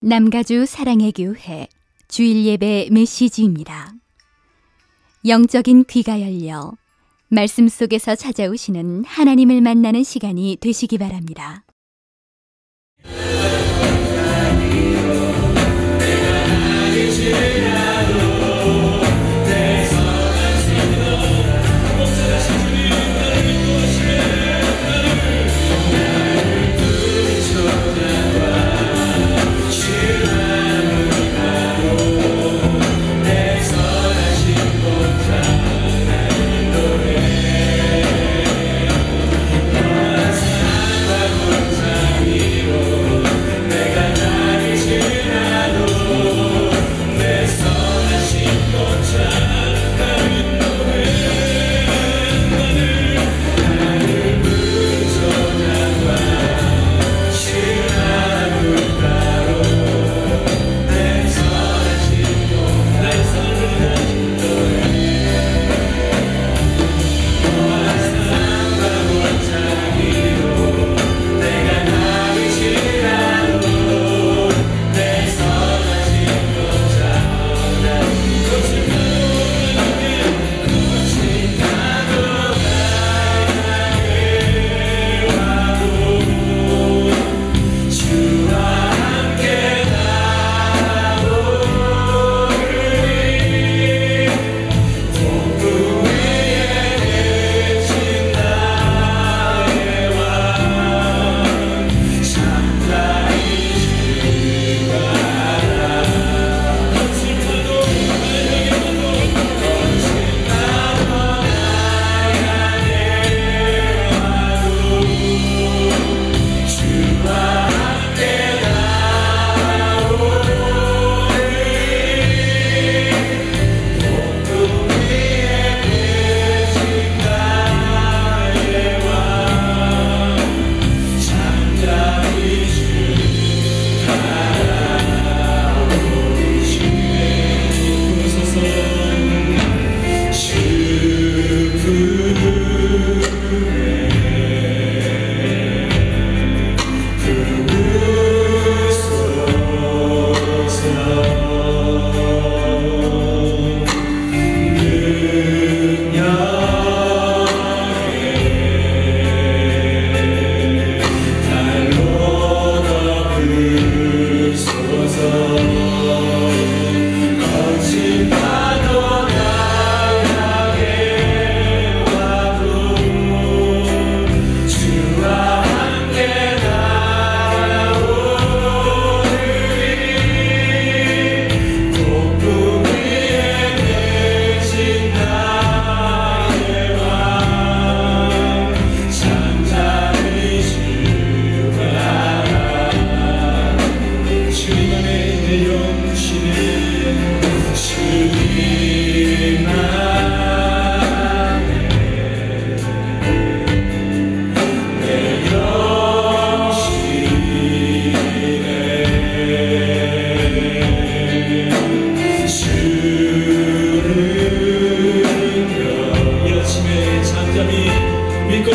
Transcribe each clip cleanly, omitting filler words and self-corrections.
남가주 사랑의 교회 주일 예배 메시지입니다. 영적인 귀가 열려 말씀 속에서 찾아오시는 하나님을 만나는 시간이 되시기 바랍니다. 믿고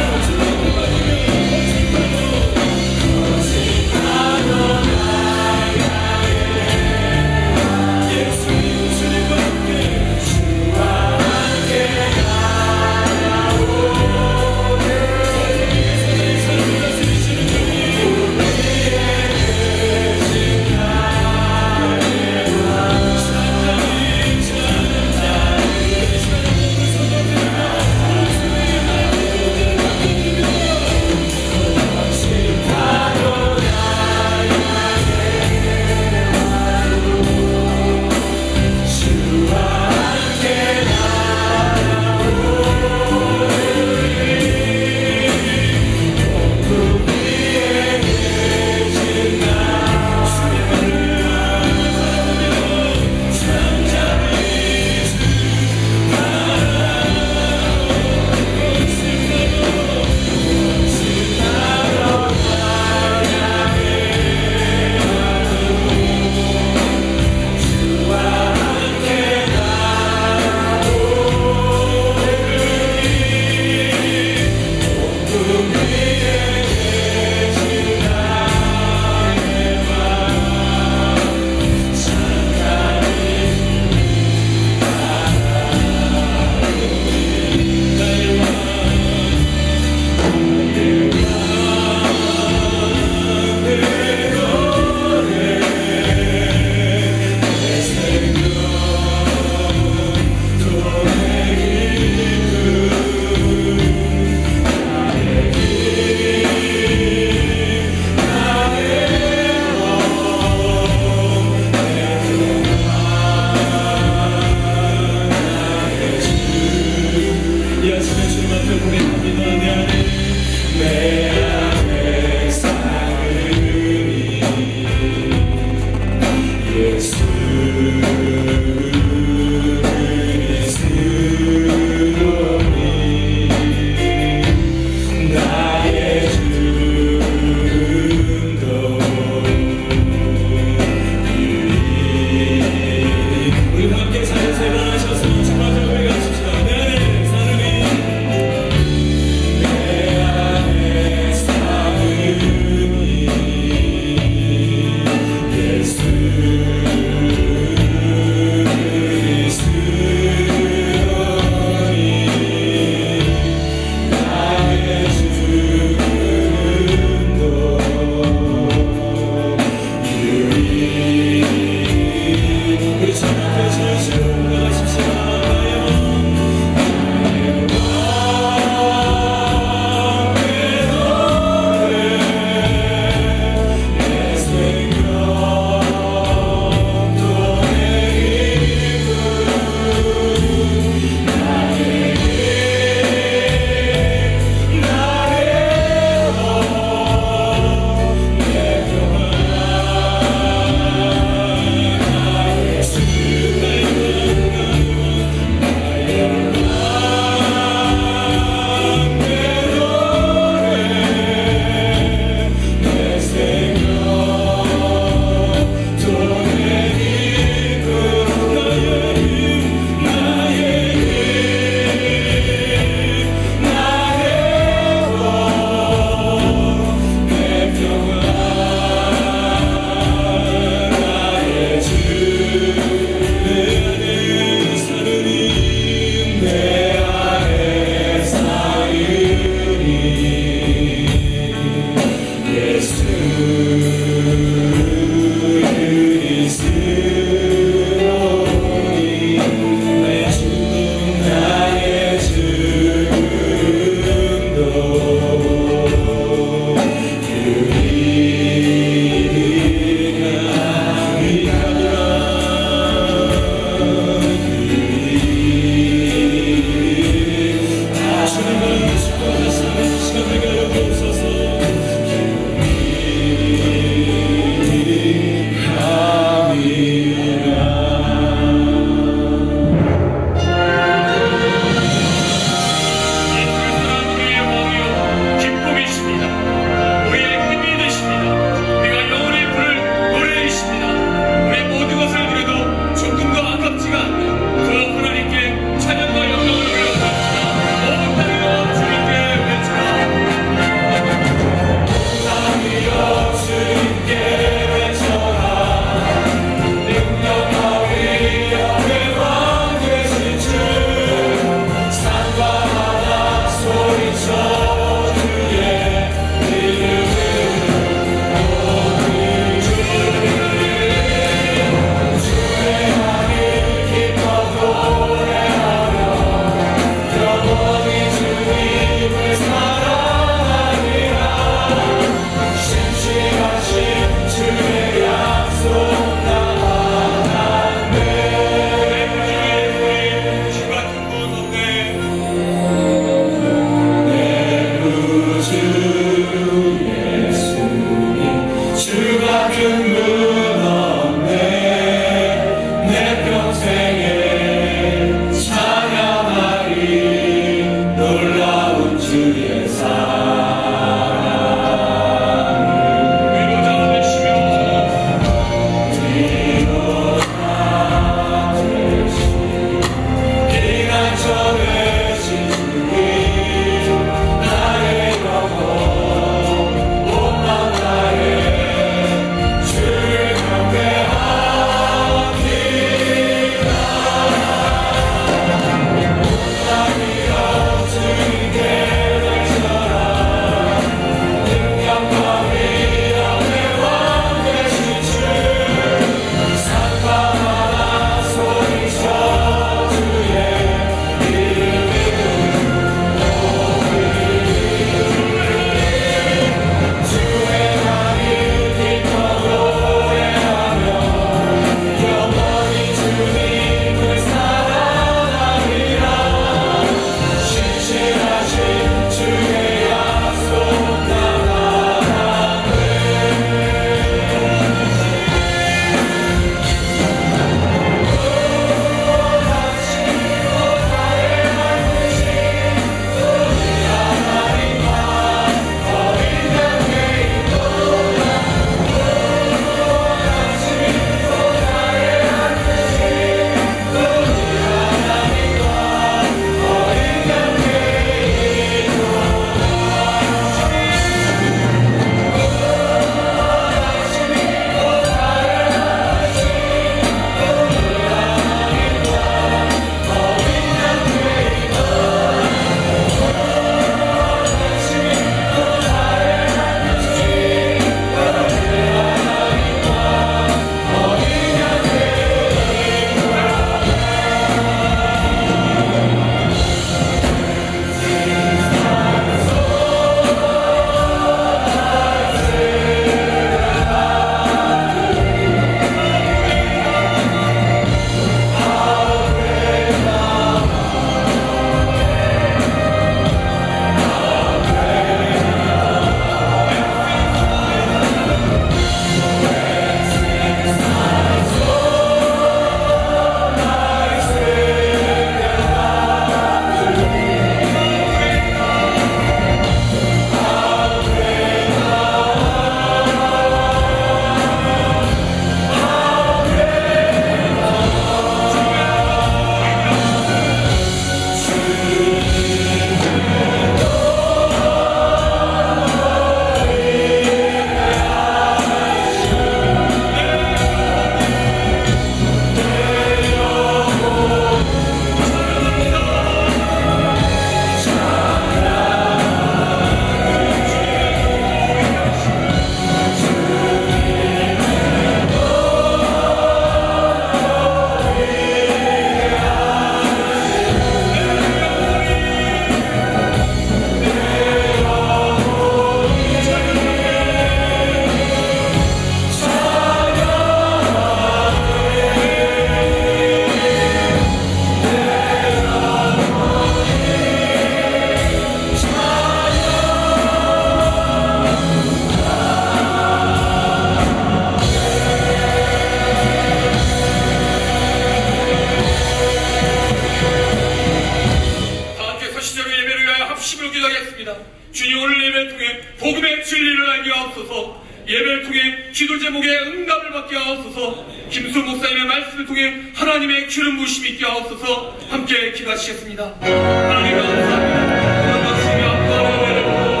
응답을 받게 하옵소서. 김수 목사님의 말씀을 통해 하나님의 기름 부으심이 있게 하옵소서. 함께 기도하시겠습니다. 하나님 감사합니다. 오늘 말씀이 앞으로 내려오고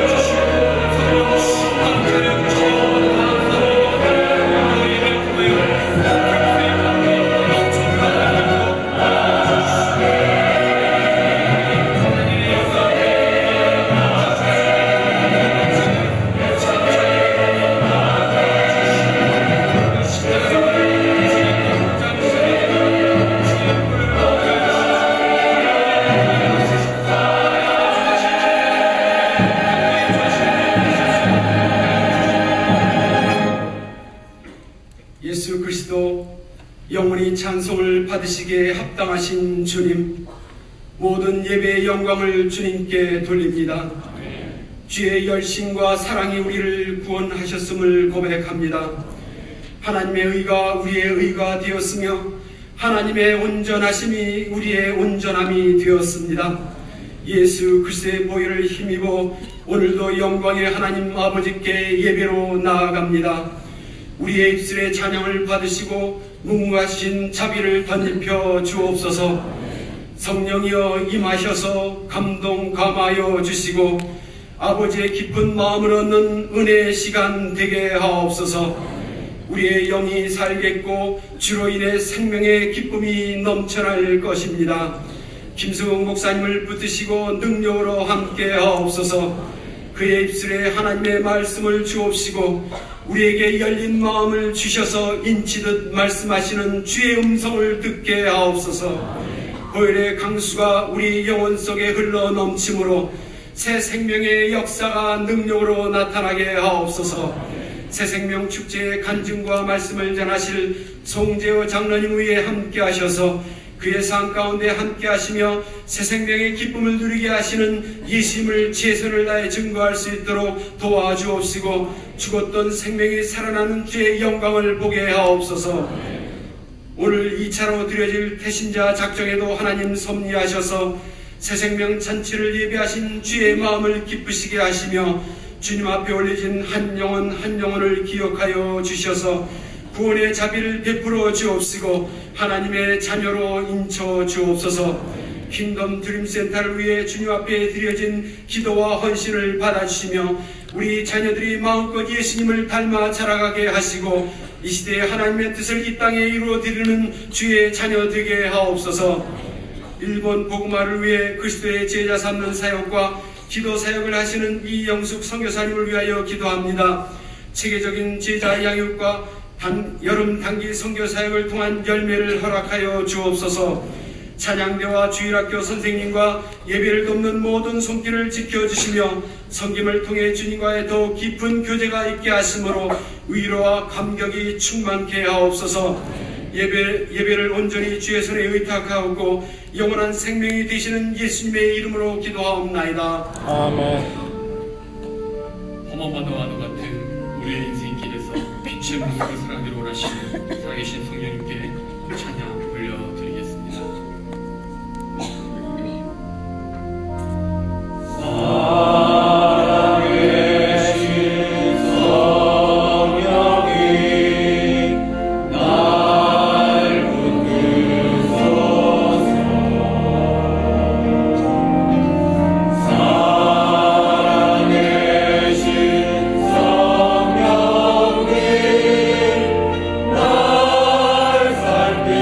주시고 함께 주시고 예수 그리스도 영원히 찬송을 받으시기에 합당하신 주님, 모든 예배의 영광을 주님께 돌립니다. 주의 열심과 사랑이 우리를 구원하셨음을 고백합니다. 하나님의 의가 우리의 의가 되었으며 하나님의 온전하심이 우리의 온전함이 되었습니다. 예수 그리스도의 보혈을 힘입어 오늘도 영광의 하나님 아버지께 예배로 나아갑니다. 우리의 입술의 찬양을 받으시고 무궁하신 자비를 덧입혀 주옵소서. 성령이여 임하셔서 감동 감하여 주시고 아버지의 깊은 마음을 얻는 은혜의 시간 되게 하옵소서. 우리의 영이 살겠고 주로 인해 생명의 기쁨이 넘쳐날 것입니다. 김수웅 목사님을 붙드시고 능력으로 함께 하옵소서. 그의 입술에 하나님의 말씀을 주옵시고 우리에게 열린 마음을 주셔서 인치듯 말씀하시는 주의 음성을 듣게 하옵소서. 보혈의 강수가 우리 영혼 속에 흘러 넘침으로 새 생명의 역사가 능력으로 나타나게 하옵소서. 새 생명 축제의 간증과 말씀을 전하실 송재호 장로님 위에 함께 하셔서 그의 삶 가운데 함께 하시며 새 생명의 기쁨을 누리게 하시는 예수님을 최선을 다해 증거할 수 있도록 도와주옵시고 죽었던 생명이 살아나는 주의 영광을 보게 하옵소서. 오늘 2차로 드려질 태신자 작정에도 하나님 섭리하셔서 새 생명 잔치를 예배하신 주의 마음을 기쁘시게 하시며 주님 앞에 올려진 한 영혼 한 영혼을 기억하여 주셔서 구원의 자비를 베풀어 주옵시고 하나님의 자녀로 인쳐 주옵소서. 킹덤 드림센터를 위해 주님 앞에 드려진 기도와 헌신을 받아주시며 우리 자녀들이 마음껏 예수님을 닮아 자라가게 하시고 이 시대에 하나님의 뜻을 이 땅에 이루어드리는 주의 자녀 되게 하옵소서. 일본 복음화를 위해 그리스도의 제자 삼는 사역과 기도 사역을 하시는 이영숙 선교사님을 위하여 기도합니다. 체계적인 제자 양육과 여름 단기 선교 사역을 통한 열매를 허락하여 주옵소서. 찬양대와 주일학교 선생님과 예배를 돕는 모든 손길을 지켜주시며 섬김을 통해 주님과의 더 깊은 교제가 있게 하심으로 위로와 감격이 충만케 하옵소서. 예배를 온전히 주의 손에 의탁하옵고 영원한 생명이 되시는 예수님의 이름으로 기도하옵나이다. 아멘. 험한 바다와 같은 우리의 인생 길에서 빛의 문을 사랑대로 원하시는 살아계신 성령님께 찬양 올려드리겠습니다. 날 살피소서.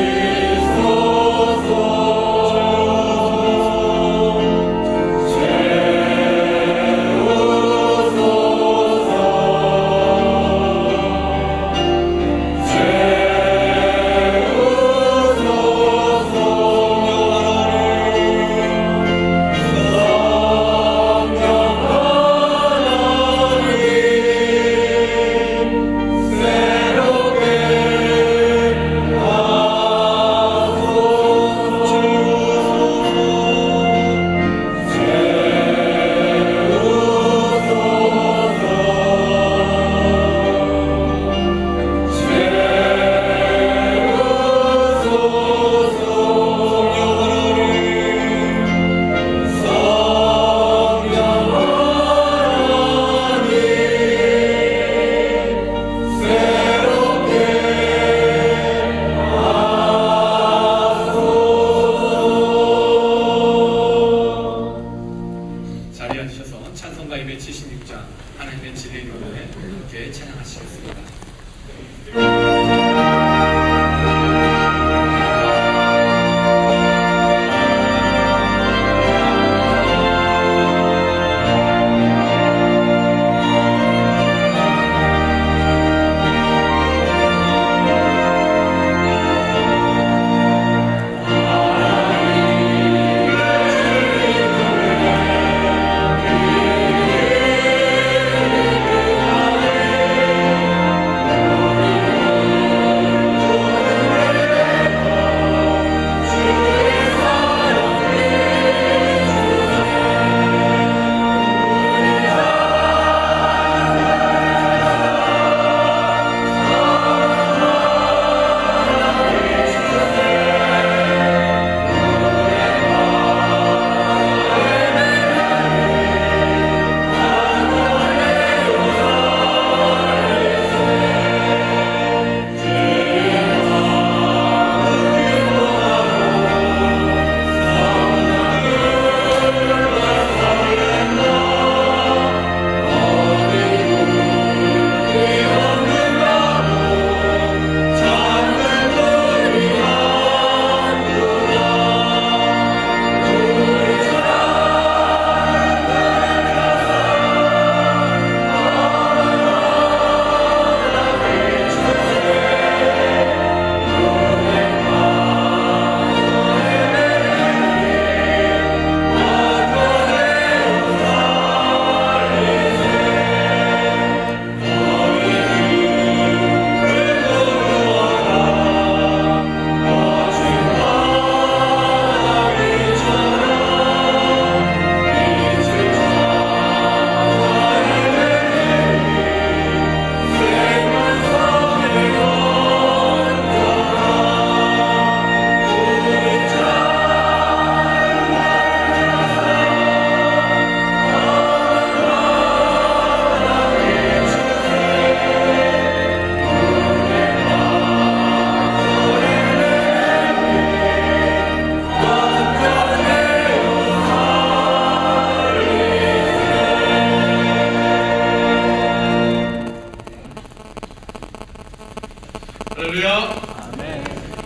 할렐루야.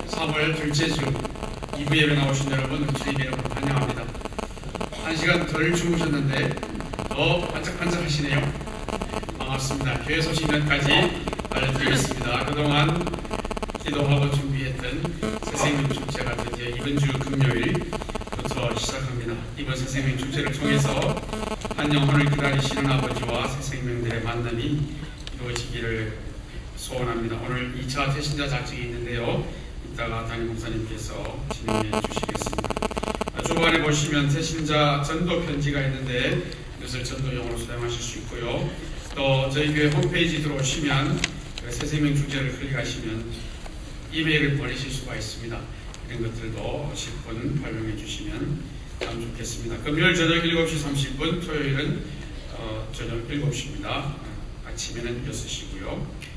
3월 둘째 주 2부 예배 나오신 여러분, 주님 이름으로 환영합니다. 1시간 덜 주무셨는데 더 반짝반짝 하시네요. 반갑습니다. 교회 소식 몇 가지 알려드리겠습니다. 그동안 기도하고 준비했던 새생명 축제가 드디어 이번 주 금요일부터 시작합니다. 이번 새생명 축제를 통해서 한 영혼을 기다리시는 아버지와 새생명들의 만남이 이루어지기를 소원합니다. 오늘 2차 태신자 작직이 있는데요. 이따가 담임 목사님께서 진행해 주시겠습니다. 주간에 보시면 태신자 전도 편지가 있는데 이것을 전도용으로 사용하실 수 있고요. 또 저희 교회 홈페이지 들어오시면 새생명 축제를 클릭하시면 이메일을 보내실 수가 있습니다. 이런 것들도 10분 활용해 주시면 참 좋겠습니다. 금요일 저녁 7시 30분, 토요일은 저녁 7시입니다. 아침에는 6시고요.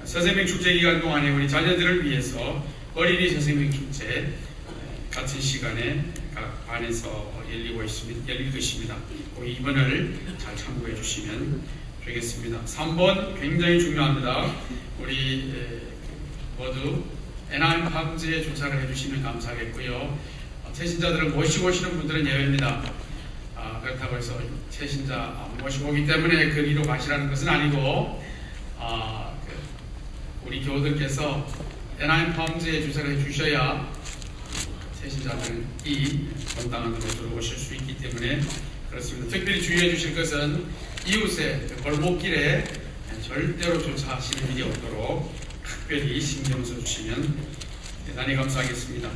새생명 축제 기간 동안에 우리 자녀들을 위해서 어린이 새생명 축제 같은 시간에 각 반에서 열릴 것입니다. 우리 2번을 잘 참고해 주시면 되겠습니다. 3번 굉장히 중요합니다. 우리 모두 애나임 함즈에 주차를 해주시면 감사하겠고요. 태신자들을 모시고 오시는 분들은 예외입니다. 그렇다고 해서 태신자 모시고 오기 때문에 거리로 가시라는 것은 아니고 우리 교우들께서 애나임 함즈에 주차를 해주셔야 태신자들이 본당 안으로 들어오실 수 있기 때문에 그렇습니다. 특별히 주의해 주실 것은 이웃의 골목길에 절대로 주차하시는 일이 없도록 특별히 신경 써주시면 대단히 감사하겠습니다.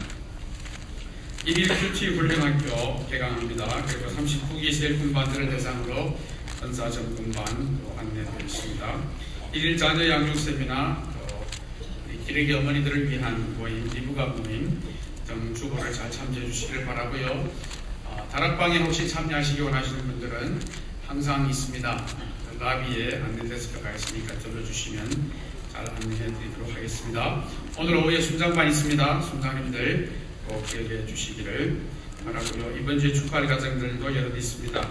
1일 큐티 훈련학교 개강합니다. 그리고 39기 세일군반들을 대상으로 헌사점검반도 안내되어 있습니다. 1일 자녀 양육 세미나, 기러기 어머니들을 위한 모임, 리브가 모임 등 주보를 잘 참조해 주시길 바라고요. 다락방에 혹시 참여하시기 원하시는 분들은 항상 있습니다. 라비에 안내 데스크가 있으니까 들러주시면 잘 안내해 드리도록 하겠습니다. 오늘 오후에 순장반 있습니다. 순장님들 꼭 기억해 주시기를 바라고요. 이번 주에 축하할 가정들도 여러 있습니다.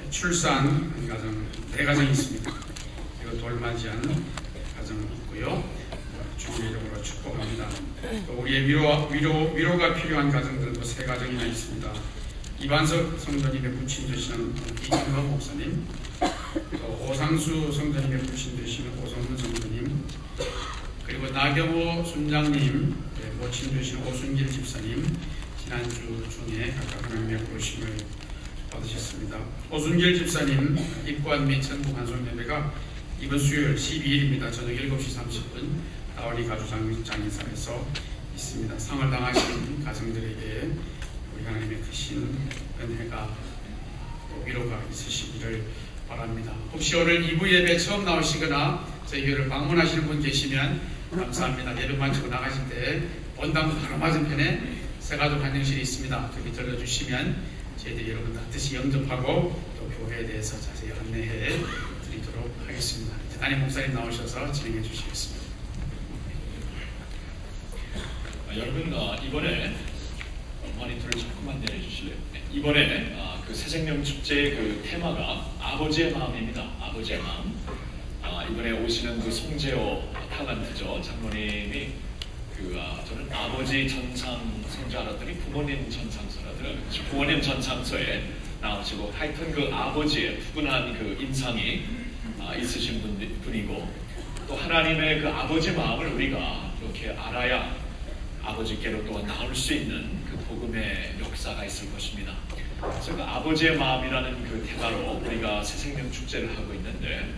출산 가정 4가정이 있습니다. 그리고 돌맞이한 가정 있고요. 주님의 이름으로 축복합니다. 또 우리의 위로가 필요한 가정들도 3가정이나 있습니다. 이반석 성도님의 부친 되시는 이창범 목사님, 또 오상수 성도님의 부친 되시는 오성문 성도님, 그리고 나경호 순장님 모친 되시는 오순길 집사님, 지난주 중에 각각 하나님의 부르심을 받으셨습니다. 오순길 집사님 입관 및 천국 환송 예배가 이번 수요일 12일입니다. 저녁 7시 30분 나월리 가주장인사에서 있습니다. 상을 당하신 가정들에게 우리 하나님의 크신 은혜가 위로가 있으시기를 바랍니다. 혹시 오늘 2부 예배 처음 나오시거나 저희 교회를 방문하시는 분 계시면 감사합니다. 예배 마치고 나가실 때 본당 바로 맞은편에 세가족 환영실이 있습니다. 거기 들러주시면 저희들이 여러분들 뜻이 영접하고 또 교회에 대해서 자세히 안내해 드리도록 하겠습니다. 이제 담임 목사님 나오셔서 진행해 주시겠습니다. 여러분 이번에 모니터를 조금만 내려주실래요? 이번에 그 새생명 축제의 그 테마가 아버지의 마음입니다. 아버지의 마음. 이번에 오시는 그 송재호 탤런트죠. 장로님이 저는 아버지 전상서인 줄 알았더니 부모님 전상서라더라고요. 부모님 전상서에 나오시고 하여튼 그 아버지의 푸근한 그 인상이 있으신 분이고 또 하나님의 그 아버지 마음을 우리가 이렇게 알아야 아버지께로 또 나올 수 있는 그 복음의 역사가 있을 것입니다. 그래서 그 아버지의 마음이라는 그 테마로 우리가 새생명 축제를 하고 있는데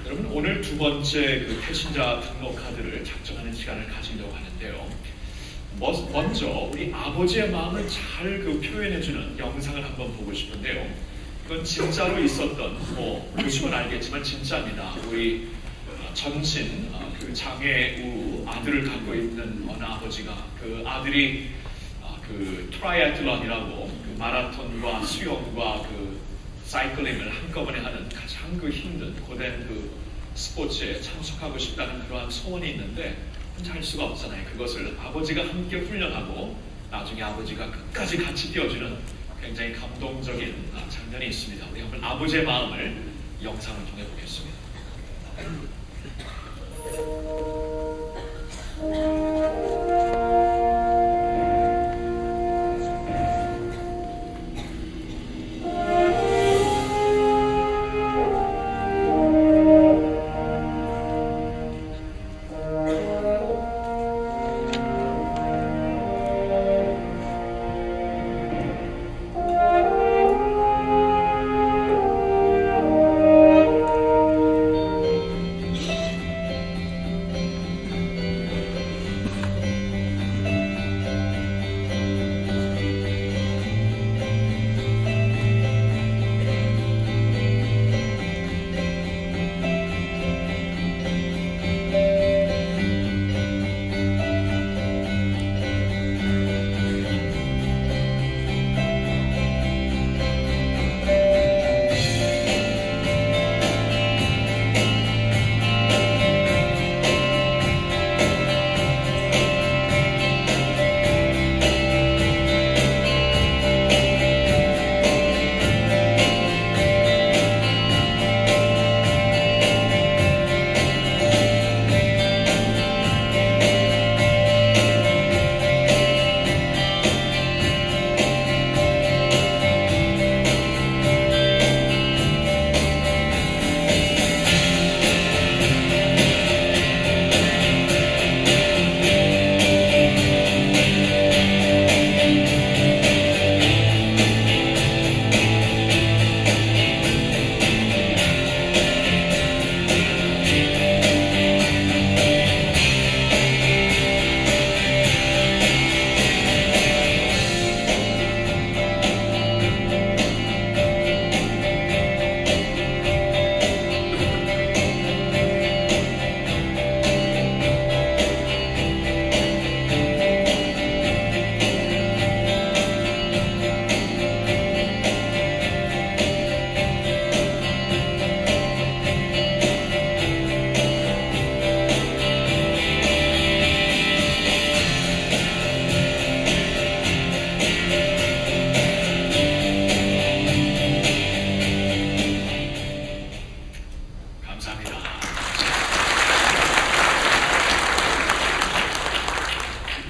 여러분 오늘 2번째 그 태신자 등록 카드를 작성하는 시간을 가지려고 하는데요. 먼저 우리 아버지의 마음을 잘 그 표현해주는 영상을 한번 보고 싶은데요. 이건 진짜로 있었던 보시면 알겠지만 진짜입니다. 우리 전신 그 장애우 아들을 갖고 있는 어느 아버지가 그 아들이 그 트라이애틀론이라고 그 마라톤과 수영과 그 사이클링을 한꺼번에 하는 가장 그 힘든 고된 그 스포츠에 참석하고 싶다는 그러한 소원이 있는데 혼자 할 수가 없잖아요. 그것을 아버지가 함께 훈련하고 나중에 아버지가 끝까지 같이 뛰어주는 굉장히 감동적인 장면이 있습니다. 우리 한번 아버지의 마음을 영상을 통해 보겠습니다.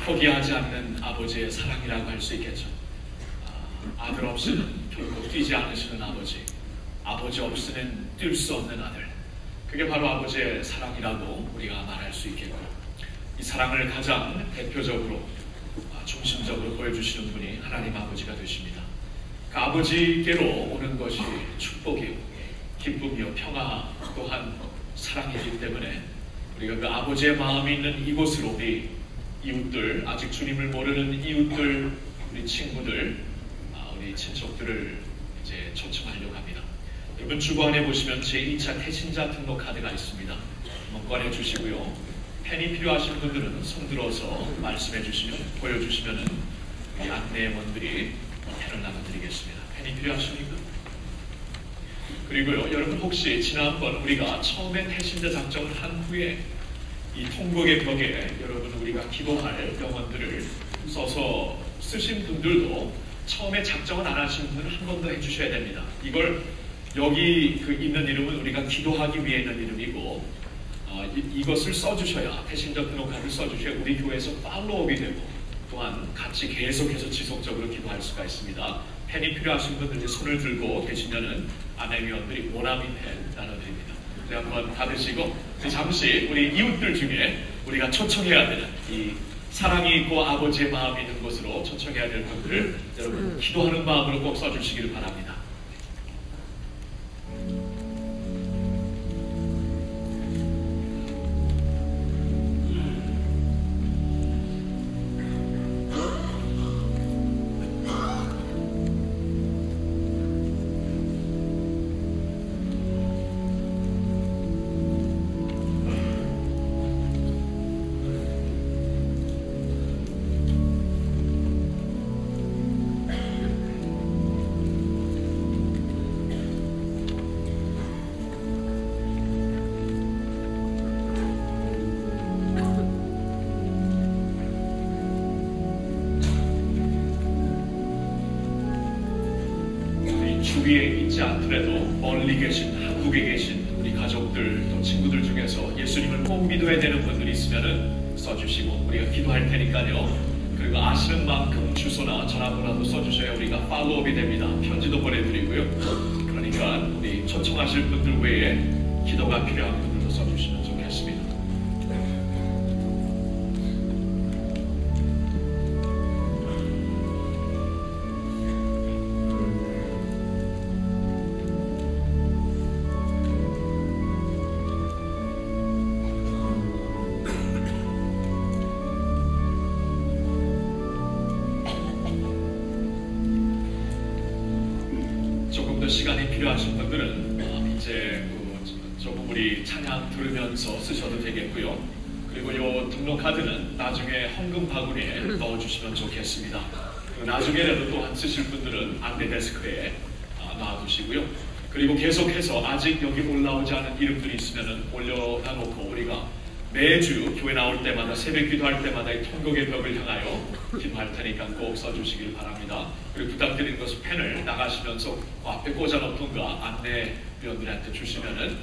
포기하지 않는 아버지의 사랑이라고 할 수 있겠죠. 아들 없이는 결코 뛰지 않으시는 아버지, 아버지 없이는 뛸 수 없는 아들, 그게 바로 아버지의 사랑이라고 우리가 말할 수 있겠고, 이 사랑을 가장 대표적으로 중심적으로 보여주시는 분이 하나님 아버지가 되십니다. 그 아버지께로 오는 것이 축복이요, 기쁨이요, 평화 또한 사랑이기 때문에 우리가 그 아버지의 마음이 있는 이곳으로 우리 이웃들, 아직 주님을 모르는 이웃들, 우리 친구들, 우리 친척들을 이제 초청하려고 합니다. 여러분 주관에 보시면 제2차 태신자 등록 카드가 있습니다. 한번 꺼내 주시고요. 펜이 필요하신 분들은 손들어서 말씀해 주시면, 보여주시면 우리 안내원들이 펜을 나눠드리겠습니다. 펜이 필요하십니까? 그리고요, 여러분 혹시 지난번 우리가 처음에 태신자 작정을 한 후에 이 통곡의 벽에 여러분 우리가 기도할 명언들을 써서 쓰신 분들도 처음에 작정을 안 하신 분들은 한 번 더 해주셔야 됩니다. 이걸 여기 그 있는 이름은 우리가 기도하기 위해 있는 이름이고, 이것을 써주셔야, 태신자 등록카드를 써주셔야 우리 교회에서 팔로우업이 되고 또한 같이 계속해서 지속적으로 기도할 수가 있습니다. 펜이 필요하신 분들이 손을 들고 계시면은 안내위원들이 원아미 펜 나눠드립니다. 네, 한번 받으시고 잠시 우리 이웃들 중에 우리가 초청해야 되는 이 사랑이 있고 아버지의 마음이 있는 곳으로 초청해야 될 분들을 여러분 기도하는 마음으로 꼭 써주시기를 바랍니다. 주위에 있지 않더라도 멀리 계신, 한국에 계신 우리 가족들 또 친구들 중에서 예수님을 꼭 믿어야 되는 분들이 있으면 써주시고 우리가 기도할 테니까요. 그리고 아시는 만큼 주소나 전화번호도 써주셔야 우리가 팔로우업이 됩니다. 편지도 보내드리고요. 그러니까 우리 초청하실 분들 외에 기도가 필요한 분들도 써주시면 좋겠습니다. 시간이 필요하신 분들은 이제 조금 우리 찬양 들으면서 쓰셔도 되겠고요. 그리고 이 등록 카드는 나중에 헌금 바구니에 넣어주시면 좋겠습니다. 나중에라도 또한 쓰실 분들은 안내 데스크에 놔두시고요. 그리고 계속해서 아직 여기 올라오지 않은 이름들이 있으면 올려다 놓고 우리가 매주 교회 나올 때마다 새벽 기도할 때마다 이 통곡의 벽을 향하여 기도할 테니까 꼭 써주시길 바랍니다. 그리고 부탁드리는 것은 펜을 나가시면서 그 앞에 꽂아놓던가 안내위원들한테 주시면은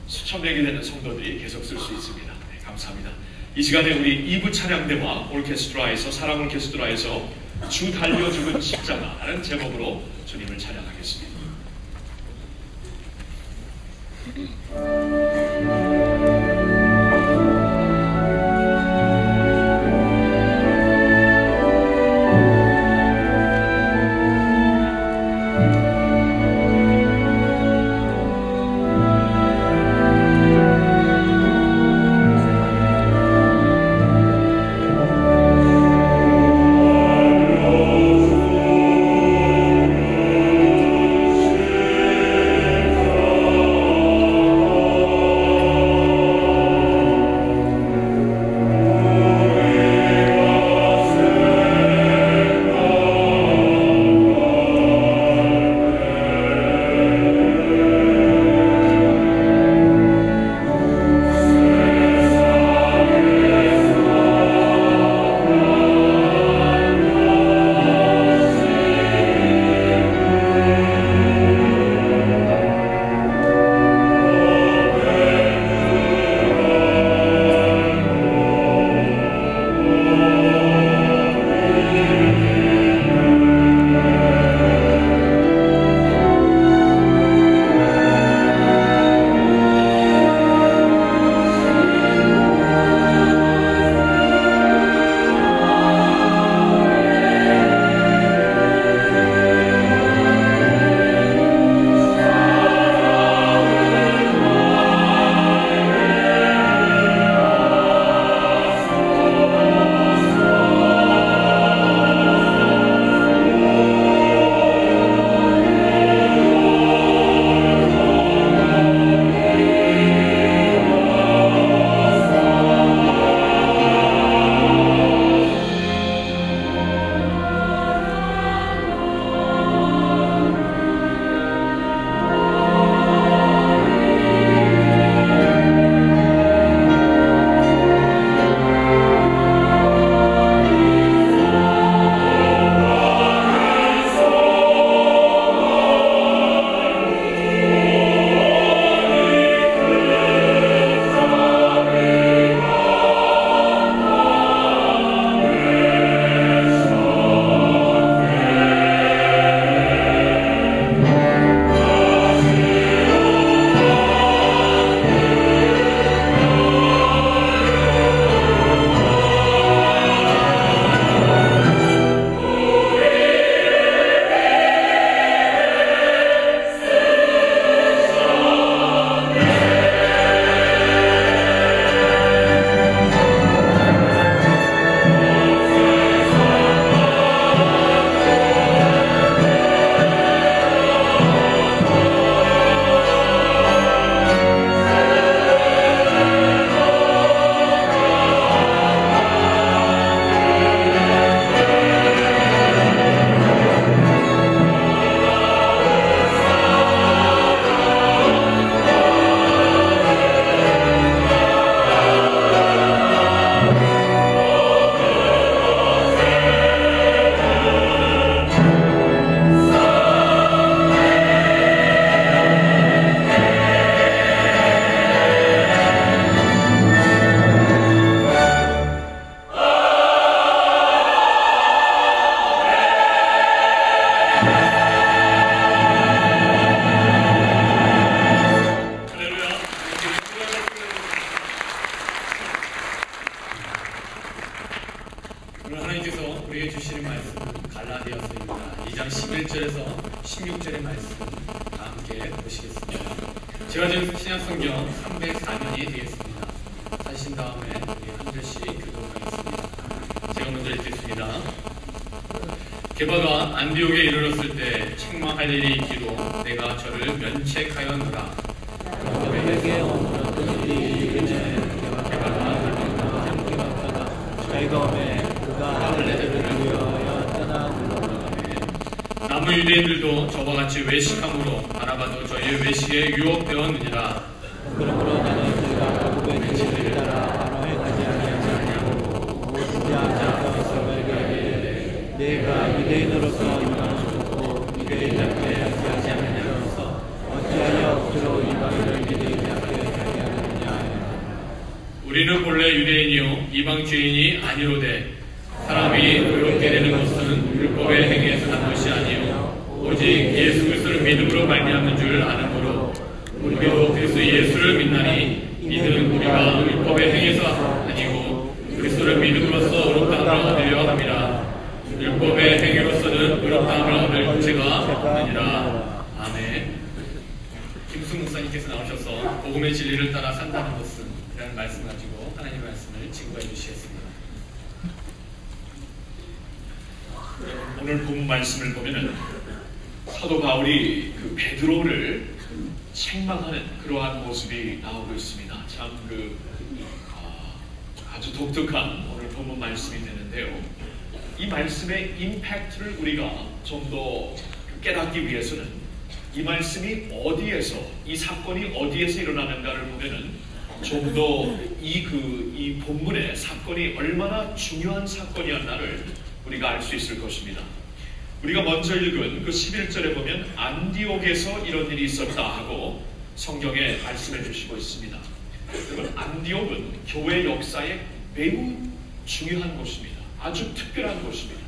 수천 명이 되는 성도들이 계속 쓸 수 있습니다. 네, 감사합니다. 이 시간에 우리 2부 찬양대와 오케스트라에서, 사랑 오케스트라에서 주 달려 죽은 십자가라는 제목으로 주님을 찬양하겠습니다. 오늘 하나님께서 우리에게 주시는 말씀은 갈라디아서입니다. 2장 11절에서 16절의 말씀 다 함께 보시겠습니다. 제가 지금 신약성경 304면이 되겠습니다. 하신 다음에 우리 한 절씩 교독하겠습니다. 제가 먼저 읽겠습니다. 게바가 안디옥에 이르렀을 때 책망할 일이 있기로 내가 저를 면책하였노라. 그에게 어떤 일이 이르되 게바가 즐거움에 그가 할례를 위하여 떠나들어가매 남은 유대인들도 저와 같이 외식함으로 바나바도 저희의 외식에 유혹되었느니라. 그러므로 나는 그가 고백의 지를 따라 바로에 가지 아니하고 오지 않았던 사람에게 내가 유대인으로서 이방을 좋고 유대인답게 하지 않으면서 어찌하여 억지로 이방인을 유대인답게 하게 하느냐. 우리는 본래 유대인이요 이방 죄인이 아니로되 사람이 의롭게 되는 것은 율법의 행위에서 난 것이 아니요 오직 예수 그리스도를 믿음으로 말미암는 줄 아는므로 우리도 그리스도 예수를 믿나니 이는 우리가 율법의 행위에서 아니고 그리스도를 믿음으로써 의롭다함을 얻으려 함이라. 율법의 행위로서는 의롭다함을 얻을 죄가 아니라. 아멘. 김승 목사님께서 나오셔서 복음의 진리를 따라 산다는 것은 이라는 말씀 가지고 하나님의 말씀을 증거해 주시겠습니다. 오늘 본 말씀을 보면은 사도 바울이 그 베드로를 책망하는 그러한 모습이 나오고 있습니다. 참 아주 독특한 오늘 본문 말씀이 되는데요. 이 말씀의 임팩트를 우리가 좀 더 깨닫기 위해서는 이 말씀이 어디에서, 이 사건이 어디에서 일어나는가를 보면은 좀 더 이 본문의 사건이 얼마나 중요한 사건이었나를 우리가 알 수 있을 것입니다. 우리가 먼저 읽은 그 11절에 보면 안디옥에서 이런 일이 있었다 하고 성경에 말씀해 주시고 있습니다. 여러분, 안디옥은 교회 역사에 매우 중요한 곳입니다. 아주 특별한 곳입니다.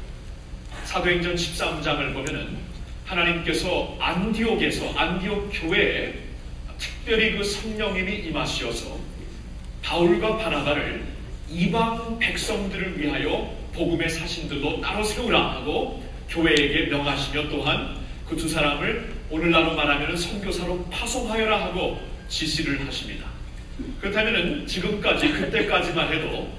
사도행전 13장을 보면은 하나님께서 안디옥 교회에 특별히 그 성령님이 임하시어서 바울과 바나바를 이방 백성들을 위하여 복음의 사신들로 따로 세우라 하고 교회에게 명하시며 또한 그 두 사람을 오늘날로 말하면 선교사로 파송하여라 하고 지시를 하십니다. 그렇다면 지금까지 그때까지만 해도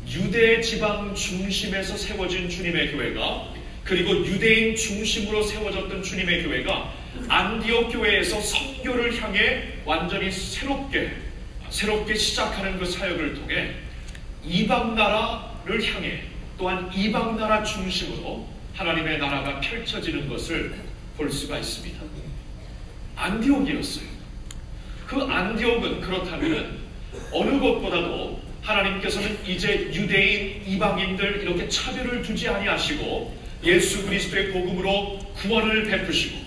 유대 지방 중심에서 세워진 주님의 교회가, 그리고 유대인 중심으로 세워졌던 주님의 교회가 안디옥 교회에서 선교를 향해 완전히 새롭게 시작하는 그 사역을 통해 이방 나라를 향해 또한 이방 나라 중심으로 하나님의 나라가 펼쳐지는 것을 볼 수가 있습니다. 안디옥이었어요. 그 안디옥은 그렇다면 어느 것보다도 하나님께서는 이제 유대인, 이방인들 이렇게 차별을 두지 아니하시고 예수 그리스도의 복음으로 구원을 베푸시고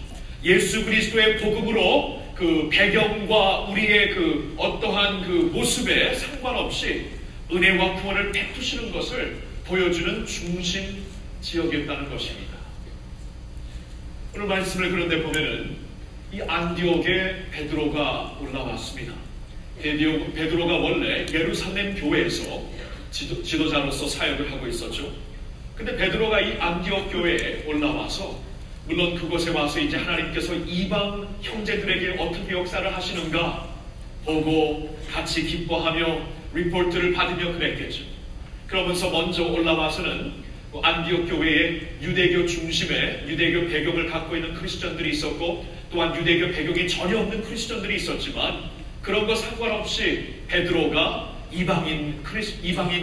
예수 그리스도의 복음으로 그 배경과 우리의 그 어떠한 그 모습에 상관없이 은혜와 구원을 베푸시는 것을 보여주는 중심 지역이었다는 것입니다. 오늘 말씀을 그런데 보면은 이 안디옥에 베드로가 올라왔습니다. 베드로가 원래 예루살렘 교회에서 지도자로서 사역을 하고 있었죠. 근데 베드로가 이 안디옥 교회에 올라와서 물론 그곳에 와서 이제 하나님께서 이방 형제들에게 어떻게 역사를 하시는가 보고 같이 기뻐하며 리포트를 받으며 그랬겠죠. 그러면서 먼저 올라와서는 안디옥 교회에 유대교 중심의 유대교 배경을 갖고 있는 크리스천들이 있었고 또한 유대교 배경이 전혀 없는 크리스천들이 있었지만 그런 거 상관없이 베드로가 이방인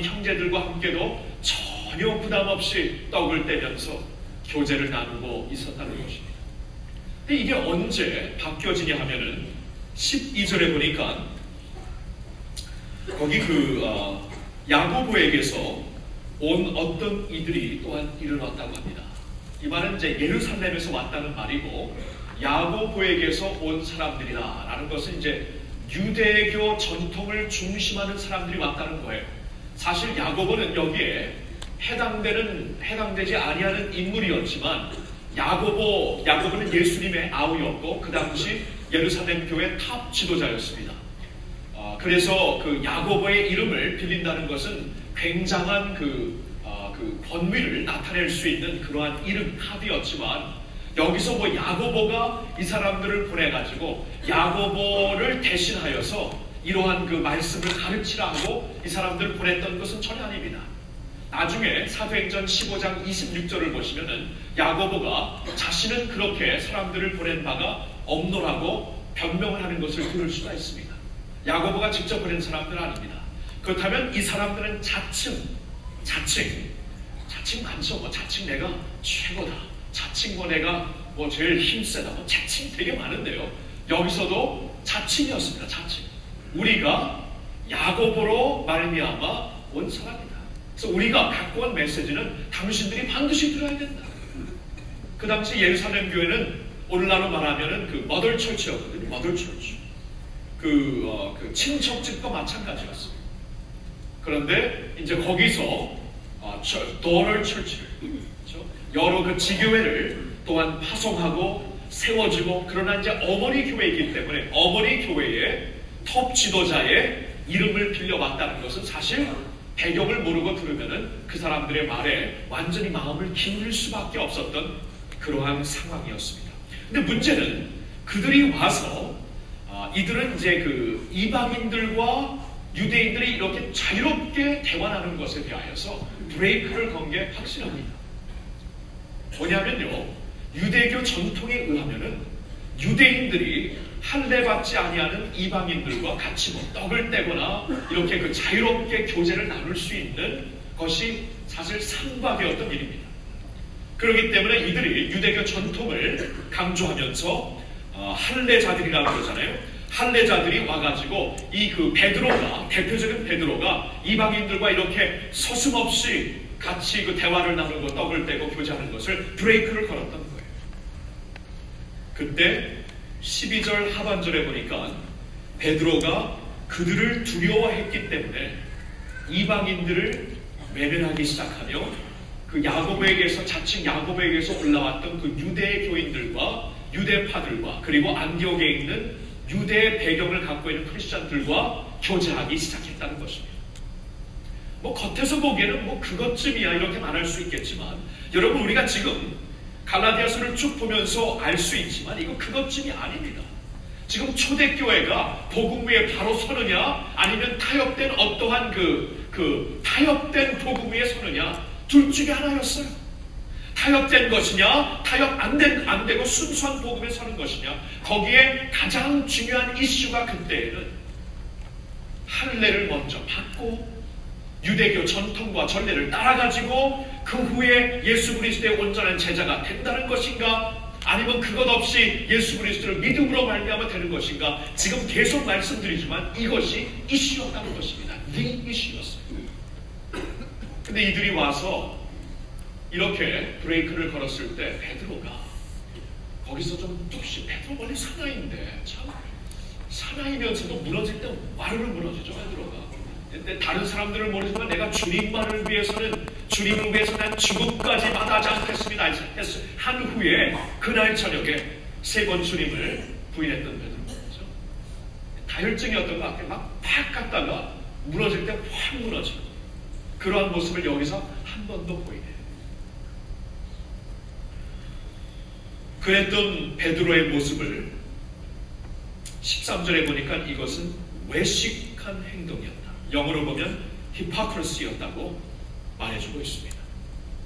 형제들과 함께도 전혀 부담 없이 떡을 떼면서 교제를 나누고 있었다는 것입니다. 근데 이게 언제 바뀌어지냐 하면은 12절에 보니까 거기 야고보에게서 온 어떤 이들이 또한 일어났다고 합니다. 이 말은 이제 예루살렘에서 왔다는 말이고 야고보에게서 온 사람들이다 라는 것은 이제 유대교 전통을 중심하는 사람들이 왔다는 거예요. 사실 야고보는 여기에 해당되지 아니하는 인물이었지만 야고보는 예수님의 아우였고 그 당시 예루살렘 교회 탑 지도자였습니다. 그래서 그 야고보의 이름을 빌린다는 것은 굉장한 그 그 권위를 나타낼 수 있는 그러한 이름 카드였지만, 여기서 뭐 야고보가 이 사람들을 보내가지고 야고보를 대신하여서 이러한 그 말씀을 가르치라고 이 사람들을 보냈던 것은 전혀 아닙니다. 나중에 사도행전 15장 26절을 보시면은 야고보가 자신은 그렇게 사람들을 보낸 바가 없노라고 변명을 하는 것을 들을 수가 있습니다. 야고보가 직접 보낸 사람들은 아닙니다. 그렇다면 이 사람들은 자칭 많죠. 뭐 자칭 내가 최고다, 자칭 뭐 내가 뭐 제일 힘세다, 뭐 자칭 되게 많은데요. 여기서도 자칭이었습니다. 자칭. 우리가 야고보로 말미암아 온 사람이다. 그래서 우리가 갖고 온 메시지는 당신들이 반드시 들어야 된다. 그 당시 예루살렘 교회는 오늘날로 말하면은 그 머덜 철치였거든요. 머덜 철치. 그 친척집과 마찬가지였습니다. 그런데 이제 거기서 daughter church를, 여러 그 지교회를 또한 파송하고 세워주고, 그러나 이제 어머니 교회이기 때문에 어머니 교회의 톱 지도자의 이름을 빌려왔다는 것은 사실 배경을 모르고 들으면은 그 사람들의 말에 완전히 마음을 기울일 수밖에 없었던 그러한 상황이었습니다. 근데 문제는 그들이 와서 이들은 이제 그 이방인들과 유대인들이 이렇게 자유롭게 대화하는 것에 대하여서 브레이크를 건 게 확실합니다. 뭐냐면요, 유대교 전통에 의하면은 유대인들이 할례받지 아니하는 이방인들과 같이 뭐 떡을 떼거나 이렇게 그 자유롭게 교제를 나눌 수 있는 것이 사실 상박이었던 일입니다. 그렇기 때문에 이들이 유대교 전통을 강조하면서 할례자들이라고 그러잖아요. 할례자들이 와가지고 이 그 베드로가, 대표적인 베드로가 이방인들과 이렇게 서슴없이 같이 그 대화를 나누고 떡을 떼고 교제하는 것을 브레이크를 걸었던 거예요. 그때 12절 하반절에 보니까 베드로가 그들을 두려워했기 때문에 이방인들을 외면하기 시작하며 그 야고보에게서, 자칭 야고보에게서 올라왔던 그 유대 교인들과 유대파들과 그리고 안디옥에 있는 유대 배경을 갖고 있는 크리스찬들과 교제하기 시작했다는 것입니다. 뭐 겉에서 보기에는 뭐 그것쯤이야 이렇게 말할 수 있겠지만, 여러분 우리가 지금 갈라디아서를 쭉 보면서 알 수 있지만 이거 그것쯤이 아닙니다. 지금 초대교회가 복음 위에 바로 서느냐 아니면 타협된 어떠한 그 타협된 복음 위에 서느냐, 둘 중에 하나였어요. 타협된 것이냐, 타협 안 되고 순수한 복음에 서는 것이냐, 거기에 가장 중요한 이슈가 그때에는 할례를 먼저 받고 유대교 전통과 전례를 따라가지고 그 후에 예수 그리스도의 온전한 제자가 된다는 것인가, 아니면 그것 없이 예수 그리스도를 믿음으로 말미암아 되는 것인가, 지금 계속 말씀드리지만 이것이 이슈였다는 것입니다. 네 이슈였어요. 근데 이들이 와서 이렇게 브레이크를 걸었을 때 베드로가 거기서 좀 뚝씩, 베드로 원래 사나이인데 참 사나이면서도 무너질 때 와르르 무너지죠. 베드로가. 근데 다른 사람들을 모르지만 내가 주님만을 위해서는, 주님을 위해서 난 죽음까지 마다하지 않겠습니다 한 후에 그날 저녁에 3번 주님을 부인했던 베드로죠. 다혈증이었던 것 같아요. 막 팍 갔다가 무너질 때 확 무너지고, 그러한 모습을 여기서 한 번 더 보이네요. 그랬던 베드로의 모습을 13절에 보니까 이것은 외식한 행동이었다. 영어로 보면 hypocrisy였다고 말해주고 있습니다.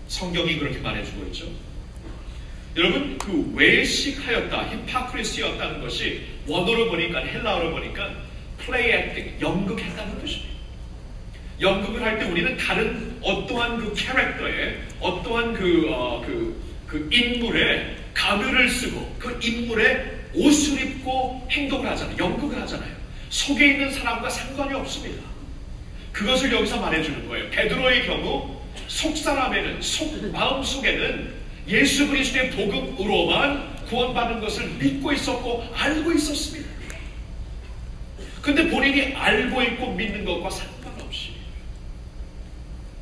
성경이 그렇게 말해주고 있죠. 여러분, 그 외식하였다, hypocrisy였다는 것이 원어로 보니까, 헬라어로 보니까 play acting, 연극했다는 것입니다. 연극을 할 때 우리는 다른 어떠한 그 캐릭터에, 어떠한 그 인물에 가면을 쓰고 그 인물에 옷을 입고 행동을 하잖아요. 연극을 하잖아요. 속에 있는 사람과 상관이 없습니다. 그것을 여기서 말해주는 거예요. 베드로의 경우 속사람에는, 마음속에는 예수 그리스도의 복음으로만 구원받는 것을 믿고 있었고 알고 있었습니다. 근데 본인이 알고 있고 믿는 것과 상관없이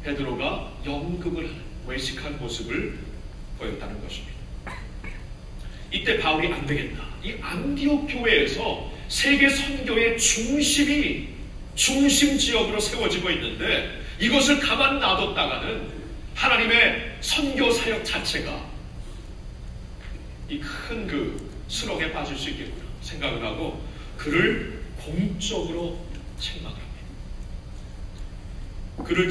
베드로가 연극을 하는, 외식한 모습을 보였다는 것입니다. 이때 바울이 안 되겠다, 이 안디옥 교회에서 세계 선교의 중심 지역으로 세워지고 있는데 이것을 가만 놔뒀다가는 하나님의 선교 사역 자체가 이 큰 그 수렁에 빠질 수 있겠구나 생각을 하고 그를 공적으로 책망을 합니다. 그를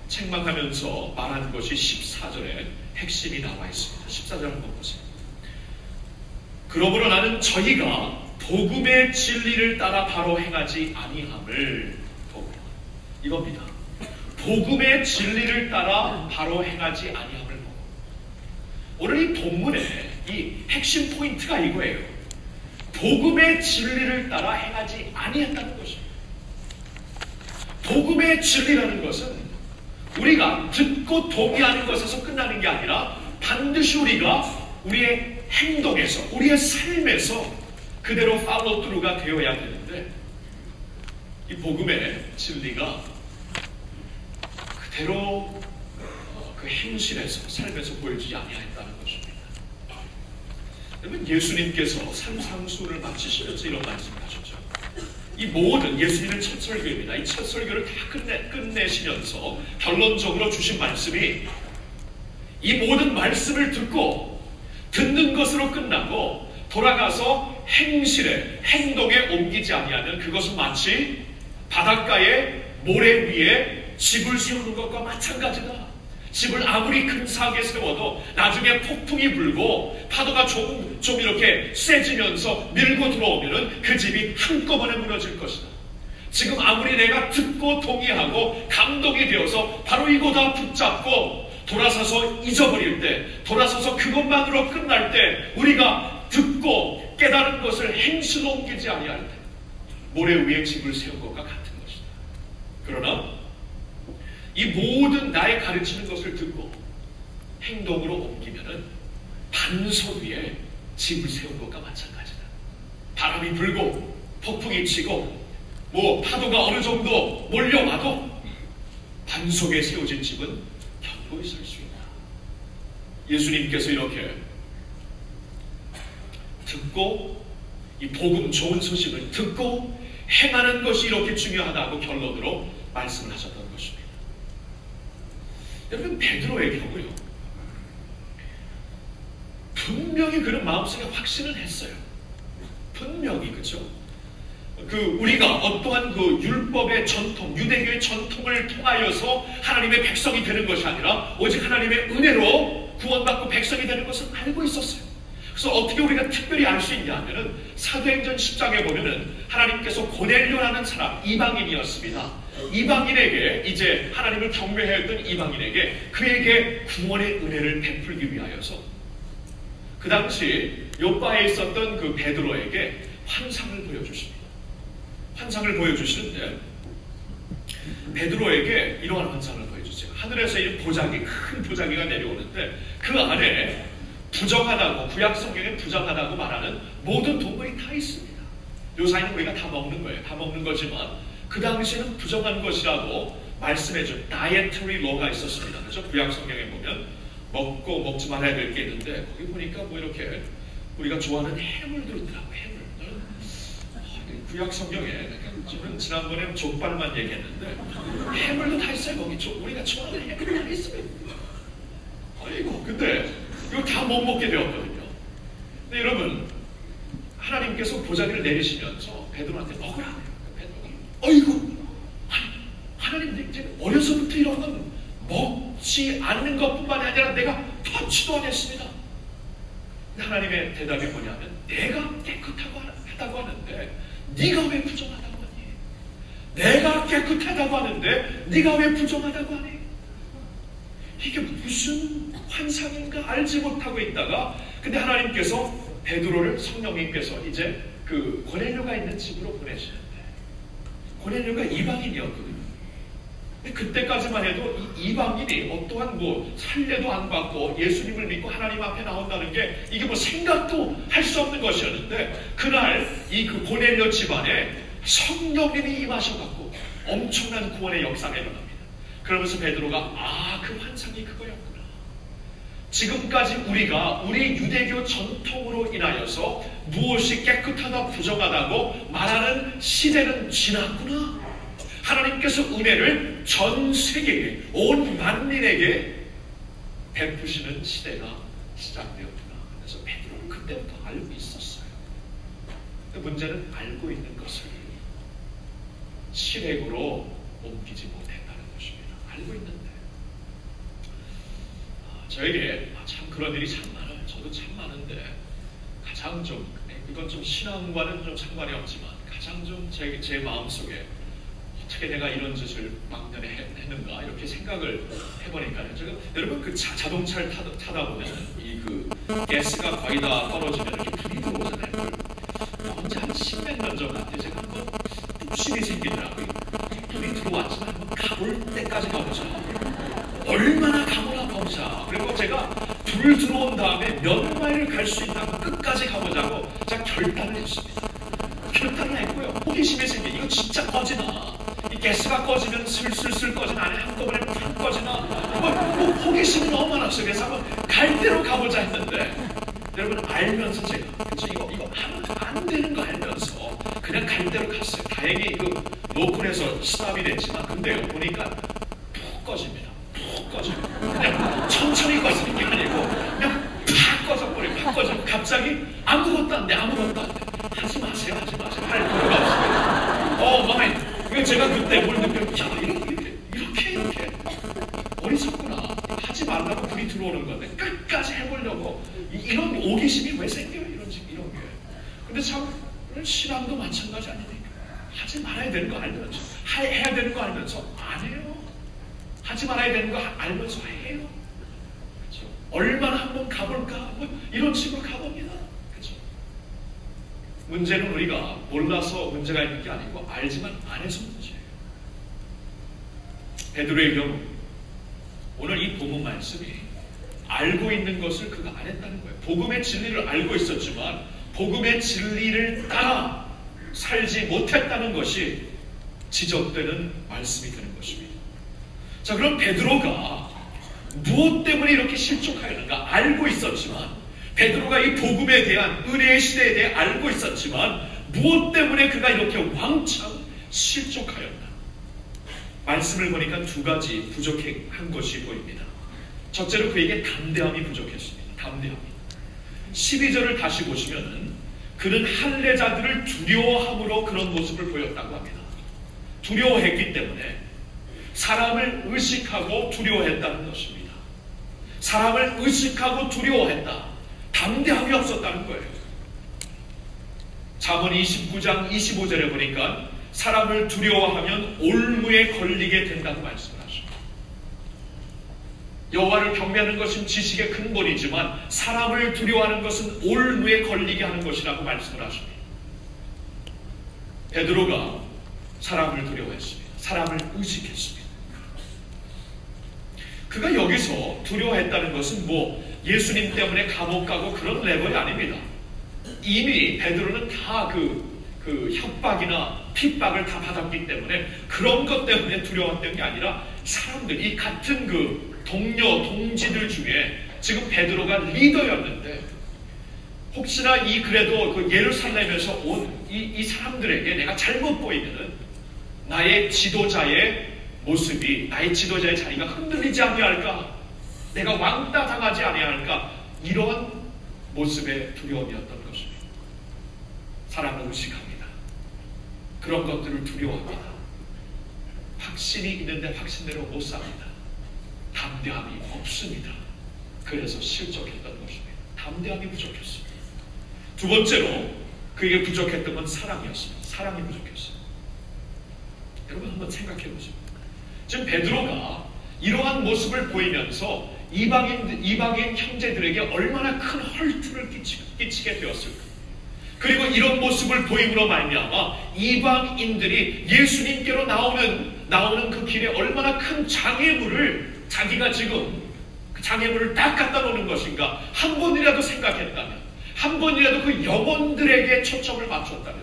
책망하면서 말한 것이 14절에 핵심이 나와 있습니다. 14절 한번 보세요. 그러므로 나는 저희가 복음의 진리를 따라 바로 행하지 아니함을 보고 이겁니다. 복음의 진리를 따라 바로 행하지 아니함을 보고 오늘 이 본문의 이 핵심 포인트가 이거예요. 복음의 진리를 따라 행하지 아니했다는 것입니다. 복음의 진리라는 것은 우리가 듣고 동의하는 것에서 끝나는 게 아니라 반드시 우리가 우리의 행동에서 우리의 삶에서 그대로 팔로우 트루가 되어야 되는데 이 복음의 진리가 그대로 그 행실에서 삶에서 보여지지 아니했다는 것입니다. 여러분 예수님께서 산상수훈을 마치시면서 이런 말씀을 하셨죠. 이 모든 예수님의 첫 설교입니다. 이 첫 설교를 다 끝내시면서 결론적으로 주신 말씀이 이 모든 말씀을 듣는 것으로 끝나고 돌아가서 행실에 행동에 옮기지 아니하면 그것은 마치 바닷가의 모래 위에 집을 세우는 것과 마찬가지다. 집을 아무리 근사하게 세워도 나중에 폭풍이 불고 파도가 좀 이렇게 세지면서 밀고 들어오면 그 집이 한꺼번에 무너질 것이다. 지금 아무리 내가 듣고 동의하고 감동이 되어서 바로 이거다 붙잡고 돌아서서 잊어버릴 때, 돌아서서 그것만으로 끝날 때 우리가 듣고 깨달은 것을 행실로 옮기지 아니할 때 모래 위에 집을 세운 것과 같은 것이다. 그러나 이 모든 나의 가르치는 것을 듣고 행동으로 옮기면은 반석 위에 집을 세운 것과 마찬가지다. 바람이 불고 폭풍이 치고 파도가 어느 정도 몰려와도 반석에 세워진 집은 견고히 설 수 있다. 예수님께서 이렇게 듣고 이 복음 좋은 소식을 듣고 행하는 것이 이렇게 중요하다고 결론으로 말씀을 하셨던 것입니다. 여러분 베드로의 경우요 분명히 그런 마음속에 확신을 했어요. 분명히 그렇죠. 우리가 어떠한 그 율법의 전통, 유대교의 전통을 통하여서 하나님의 백성이 되는 것이 아니라 오직 하나님의 은혜로 구원받고 백성이 되는 것을 알고 있었어요. 그래서 어떻게 우리가 특별히 알 수 있냐 하면은 사도행전 10장에 보면은 하나님께서 고넬료라는 사람, 이방인이었습니다. 이방인에게 이제 하나님을 경배했던 이방인에게 그에게 구원의 은혜를 베풀기 위하여서 그 당시 요바에 있었던 그 베드로에게 환상을 보여주십니다. 환상을 보여주시는데 베드로에게 이러한 환상을 보여주세요. 하늘에서 이 보자기, 큰 보자기가 내려오는데 그 안에 부정하다고, 구약성경에 부정하다고 말하는 모든 동물이 다 있습니다. 요사이는 우리가 다 먹는 거예요. 다 먹는 거지만 그 당시에는 부정한 것이라고 말씀해준 다이어터리 로가 있었습니다. 그렇죠? 구약성경에 보면 먹고 먹지 말아야 될 게 있는데 거기 보니까 이렇게 우리가 좋아하는 해물들 있더라고요. 해물. 구약성경에 저는 지난번에 족발만 얘기했는데 해물도 다 있어요. 거기 우리가 좋아하는 해물 다 있어요. 아이고 근데 이거 다 못 먹게 되었거든요. 근데 여러분 하나님께서 보자기를 내리시면서 베드로한테 먹으라. 베드로가 어이구 하나님 이제 어려서부터 이런 건 먹지 않는 것뿐만이 아니라 내가 터치도 안 했습니다. 하나님의 대답이 뭐냐면 내가 깨끗하고 하다고 하는데 네가 왜 부정하다고 하니? 내가 깨끗하다고 하는데 네가 왜 부정하다고 하니? 이게 무슨 환상인가 알지 못하고 있다가 근데 하나님께서 베드로를 성령님께서 이제 그 고넬료가 있는 집으로 보내시는데 고넬료가 이방인이었거든요. 근데 그때까지만 해도 이 이방인이 어떠한 살례도 안 받고 예수님을 믿고 하나님 앞에 나온다는 게 이게 생각도 할 수 없는 것이었는데 그날 이 그 고넬료 집안에 성령님이 임하셔갖고 엄청난 구원의 역사가 일어납니다. 그러면서 베드로가 그 환상이 그거였구나. 지금까지 우리가 우리 유대교 전통으로 인하여서 무엇이 깨끗하다 부정하다고 말하는 시대는 지났구나. 하나님께서 은혜를 전 세계에, 온 만민에게 베푸시는 시대가 시작되었구나. 그래서 베드로는 그때부터 알고 있었어요. 근데 문제는 알고 있는 것을 실행으로 옮기지 못했다는 것입니다. 알고 있는데 저에게 참 그런 일이 참 많아요. 저도 참 많은데 가장 좀 이건 좀 신앙과는 좀 상관이 없지만 가장 좀 제 마음속에 어떻게 내가 이런 짓을 막년에 했는가 이렇게 생각을 해보니까요. 제가 여러분 그 자동차를 타다 보면 이 그 가스가 거의 다 떨어지면 이렇게 불이 들어오잖아요. 언제 한 10몇 년 전한테 제가 한번 뚝심이 생기더라고요. 불이 들어왔지만 한번 가볼 때까지 가보자. 얼마나 가보나 보자. 그리고 제가 불 들어온 다음에 몇 마일을 갈 수 있다고 끝까지 가보자고 제가 결단을 했습니다. 결단을 했고요. 호기심이 생겨. 이거 진짜 꺼지나? 이 가스가 꺼지면 슬슬슬 꺼지나? 안에 한꺼번에 팍 꺼지나? 뭐 호기심이 너무 많았어요. 그래서 한번 갈 대로 가보자 했는데 여러분 알면서 제가 그쵸? 이거 안 되는 거 알면서 그냥 갈 대로 갔어요. 다행히 그 노클에서 스탑이 됐지만 근데요 보니까 푹 꺼집니다. 푹 꺼집니다. 그냥 천천히 꺼지는 게 아니고 그냥 팍 꺼져버려요. 팍 꺼져. 갑자기 아무것도 안 돼. 아무것도 안 돼. 하지 마세요. 할 필요가 없어요. 마인. 제가 그때 뭘 느꼈죠? 야, 이렇게 어리석구나. 하지 말라고 불이 들어오는 건데 끝까지 해보려고 이런 오기심이 왜 생겨요? 이런 게. 근데 참 신앙도 마찬가지 아닙니까? 하지 말아야 되는 거 알면서 해야 되는 거 알면서 안 해요. 하지 말아야 되는 거 알면서 해요. 그렇죠? 얼마나 한번 가볼까? 뭐 이런 식으로 가봅니다. 그렇죠? 문제는 우리가 몰라서 문제가 있는 게 아니고 알지만 안 해서 문제예요. 베드로의 경우 오늘 이 복음 말씀이 알고 있는 것을 그가 안 했다는 거예요. 복음의 진리를 알고 있었지만 복음의 진리를 따라 살지 못했다는 것이 지적되는 말씀이 되는 것입니다. 자, 그럼 베드로가 무엇 때문에 이렇게 실족하였는가? 알고 있었지만 베드로가 이 복음에 대한 은혜의 시대에 대해 알고 있었지만 무엇 때문에 그가 이렇게 왕창 실족하였나? 말씀을 보니까 두 가지 부족한 것이 보입니다. 첫째로 그에게 담대함이 부족했습니다. 담대함이. 12절을 다시 보시면은 그는 할례자들을 두려워함으로 그런 모습을 보였다고 합니다. 두려워했기 때문에 사람을 의식하고 두려워했다는 것입니다. 사람을 의식하고 두려워했다. 담대함이 없었다는 거예요. 잠언 29장 25절에 보니까 사람을 두려워하면 올무에 걸리게 된다고 말씀을 하십니다. 여호와를 경배하는 것은 지식의 근본이지만 사람을 두려워하는 것은 올무에 걸리게 하는 것이라고 말씀을 하십니다. 베드로가 사람을 두려워했습니다. 사람을 의식했습니다. 그가 여기서 두려워했다는 것은 예수님 때문에 감옥 가고 그런 레벨이 아닙니다. 이미 베드로는 다 그 협박이나 핍박을 다 받았기 때문에 그런 것 때문에 두려웠던 게 아니라 사람들, 이 같은 그 동료, 동지들 중에 지금 베드로가 리더였는데 혹시나 그래도 그 예루살렘에서 온 이 사람들에게 내가 잘못 보이면은 나의 지도자의 모습이, 나의 지도자의 자리가 흔들리지 아니할까? 내가 왕따 당하지 아니할까? 이런 모습의 두려움이었던 것입니다. 사람을 의식합니다. 그런 것들을 두려워합니다. 확신이 있는데 확신대로 못 삽니다. 담대함이 없습니다. 그래서 실족했던 것입니다. 담대함이 부족했습니다. 두 번째로 그에게 부족했던 건 사랑이었습니다. 사랑이 부족했어요. 여러분 한번 생각해 보세요. 지금 베드로가 이러한 모습을 보이면서 이방인 형제들에게 얼마나 큰 헐트를 끼치게 되었을까. 그리고 이런 모습을 보임으로 말미암아 이방인들이 예수님께로 나오는 그 길에 얼마나 큰 장애물을 자기가 지금 그 장애물을 딱 갖다 놓는 것인가 한 번이라도 생각했다면, 한 번이라도 그 영혼들에게 초점을 맞췄다면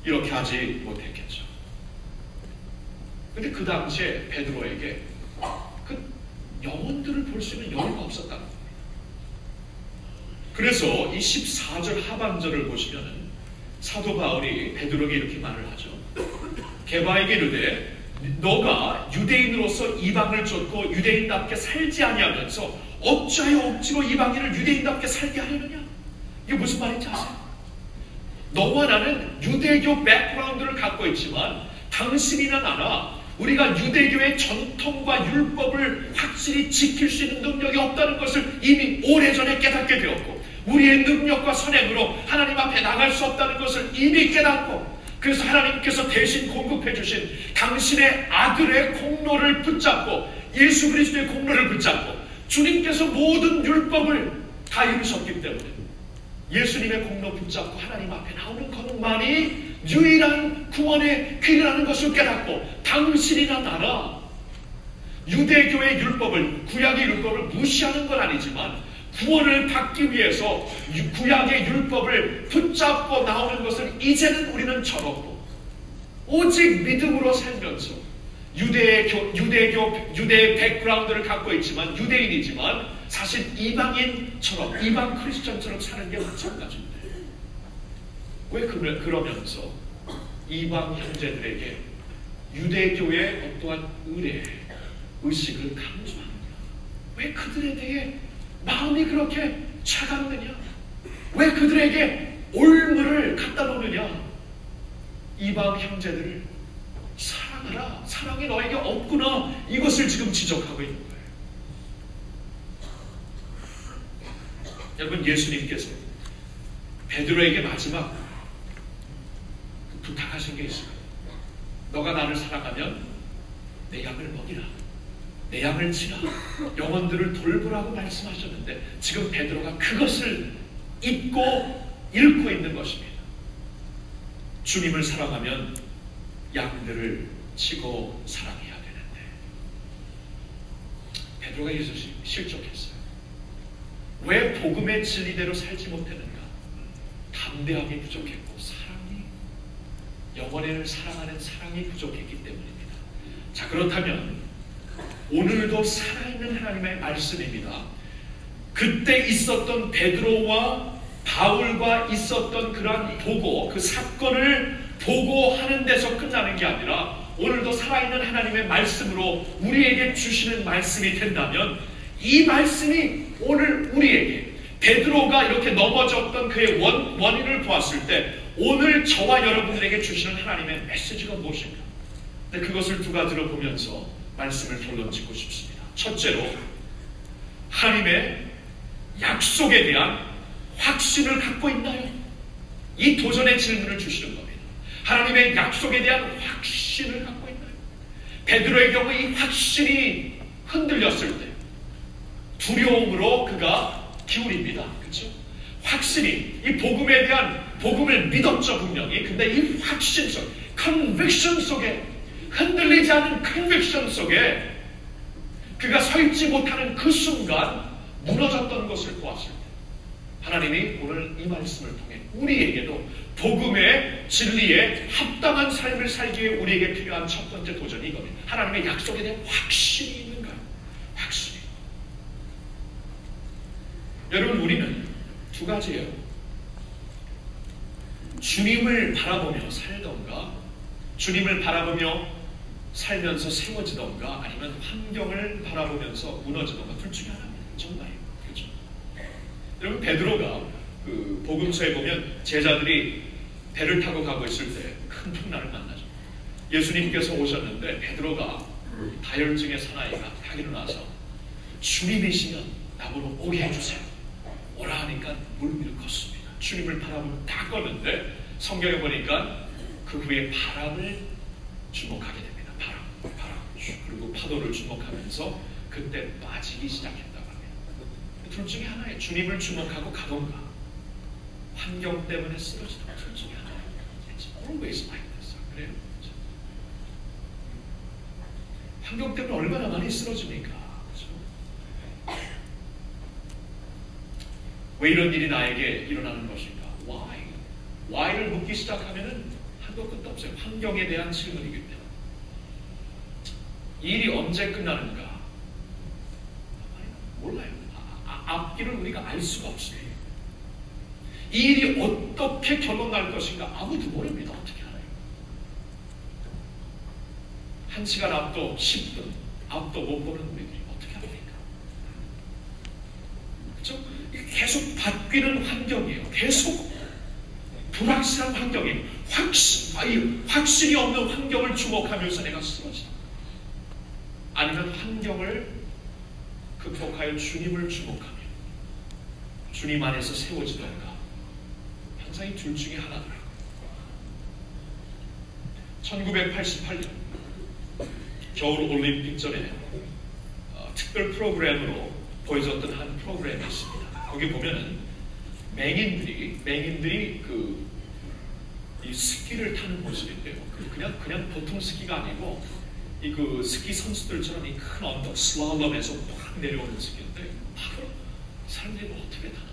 이렇게 하지 못했겠죠. 근데 그 당시에 베드로에게 그 영혼들을 볼 수 있는 여유가 없었다는 겁니다. 그래서 이 14절 하반절을 보시면은 사도 바울이 베드로에게 이렇게 말을 하죠. 게바에게 이르되 너가 유대인으로서 이방을 쫓고 유대인답게 살지 아니하면서 어찌하여 억지로 이방인을 유대인답게 살게 하려느냐? 이게 무슨 말인지 아세요? 너와 나는 유대교 백그라운드를 갖고 있지만 당신이나 나나 우리가 유대교의 전통과 율법을 확실히 지킬 수 있는 능력이 없다는 것을 이미 오래전에 깨닫게 되었고 우리의 능력과 선행으로 하나님 앞에 나갈 수 없다는 것을 이미 깨닫고 그래서 하나님께서 대신 공급해 주신 당신의 아들의 공로를 붙잡고 예수 그리스도의 공로를 붙잡고 주님께서 모든 율법을 다 이루셨기 때문에 예수님의 공로 붙잡고 하나님 앞에 나오는 것만이 유일한 구원의 길이라는 것을 깨닫고 당신이나 나나 유대교의 율법을 구약의 율법을 무시하는 건 아니지만 구원을 받기 위해서 구약의 율법을 붙잡고 나오는 것을 이제는 우리는 접었고 오직 믿음으로 살면서 유대의 백그라운드를 갖고 있지만 유대인이지만 사실 이방인처럼 이방 크리스천처럼 사는 게 마찬가지인데 왜 그러면서 이방 형제들에게 유대교의 어떠한 의식을 강조하느냐? 왜 그들에 대해 마음이 그렇게 차갑느냐? 왜 그들에게 올무를 갖다 놓느냐? 이방 형제들을 사랑하라. 사랑이 너에게 없구나. 이것을 지금 지적하고 있는 거예요. 여러분 예수님께서 베드로에게 마지막 부탁하신 게 있어요. 너가 나를 사랑하면 내 양을 먹이라. 내 양을 치라. 영혼들을 돌보라고 말씀하셨는데 지금 베드로가 그것을 잊고 읽고 있는 것입니다. 주님을 사랑하면 양들을 치고 사랑해야 되는데 베드로가 예수 실족했어요. 왜 복음의 진리대로 살지 못했는가? 담대함이 부족했고 영혼을 사랑하는 사랑이 부족했기 때문입니다. 자, 그렇다면 오늘도 살아있는 하나님의 말씀입니다. 그때 있었던 베드로와 바울과 있었던 그러한 보고, 그 사건을 보고하는 데서 끝나는 게 아니라 오늘도 살아있는 하나님의 말씀으로 우리에게 주시는 말씀이 된다면 이 말씀이 오늘 우리에게 베드로가 이렇게 넘어졌던 그의 원인을 보았을 때 오늘 저와 여러분들에게 주시는 하나님의 메시지가 무엇인가? 근데 그것을 두 가지로 보면서 말씀을 결론 짓고 싶습니다. 첫째로 하나님의 약속에 대한 확신을 갖고 있나요? 이 도전의 질문을 주시는 겁니다. 하나님의 약속에 대한 확신을 갖고 있나요? 베드로의 경우 이 확신이 흔들렸을 때 두려움으로 그가 기울입니다. 그렇죠? 확신이 이 복음에 대한 복음을 믿었죠 분명히. 근데 이 확신 속, 컨빅션 속에 흔들리지 않은 컨빅션 속에 그가 서 있지 못하는 그 순간 무너졌던 것을 보았을 때 하나님이 오늘 이 말씀을 통해 우리에게도 복음의 진리에 합당한 삶을 살기 위해 우리에게 필요한 첫 번째 도전이 이겁니다. 하나님의 약속에 대한 확신이 있는가요? 확신이. 여러분 우리는 두 가지예요. 주님을 바라보며 살던가 주님을 바라보며 살면서 세워지던가 아니면 환경을 바라보면서 무너지던가 둘 중에 하나입니다. 정말 그렇죠. 여러분 베드로가 그 복음서에 보면 제자들이 배를 타고 가고 있을 때 큰 풍랑을 만나죠. 예수님께서 오셨는데 베드로가 다혈증의 사나이가 딱 일어나서 주님이시면 나보러 오게 해주세요. 오라 하니까 물 위를 걷습니다. 주님을 바람을 딱 걷는데 성경에 보니까 그 후에 바람을 주목하게 됩니다. 바람. 그리고 파도를 주목하면서 그때 빠지기 시작했다고 합니다. 둘 중에 하나예요. 주님을 주목하고 가던가 환경 때문에 쓰러지던가 둘 중에 하나예요. It's always like this. 그래요? 환경 때문에 얼마나 많이 쓰러집니까? 그렇죠? 왜 이런 일이 나에게 일어나는 것인가? Why? Why를 묻기 시작하면은 한도 끝도 없어요. 환경에 대한 질문이기 때문에. 이 일이 언제 끝나는가? 몰라요. 앞길을 우리가 알 수가 없어요. 이 일이 어떻게 결론 날 것인가? 아무도 모릅니다. 어떻게 알아요? 1시간 앞도 10분 앞도 못 보는 우리들이 어떻게 합니까? 그렇죠? 계속 바뀌는 환경이에요. 계속 불확실한 환경이에요. 확신이 없는 환경을 주목하면서 내가 쓰러진다. 아니면 환경을 극복하여 주님을 주목하며 주님 안에서 세워지던가. 항상 이 둘 중에 하나더라고요. 1988년 겨울올림픽 전에 특별 프로그램으로 보여줬던 한 프로그램이 있습니다. 거기 보면은 맹인들이 이 스키를 타는 모습인데요. 그냥 보통 스키가 아니고 그 스키 선수들처럼 이 큰 언덕 슬랄롬에서 팍 내려오는 스키인데 사람들이 어떻게 타나?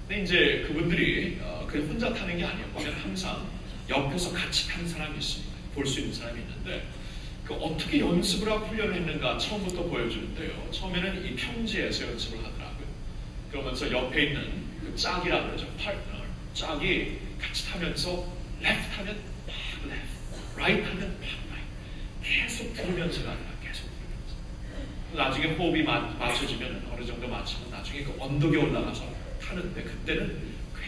근데 이제 그분들이 그냥 혼자 타는 게 아니었고 항상 옆에서 같이 타는 사람이 있습니다. 볼 수 있는 사람이 있는데 어떻게 연습을 하고 훈련을 했는가 처음부터 보여주는데요. 처음에는 이 평지에서 연습을 하더라고요. 그러면서 옆에 있는 그 짝이라 그러죠. 파트너. 짝이 같이 타면서 레프트 하면 팍 레프트, 라이트 하면 팍 라이트. 계속 들으면서 가더라. 계속 들으면서. 나중에 호흡이 맞춰지면 어느 정도 맞추면 나중에 그 언덕에 올라가서 타는데 그때는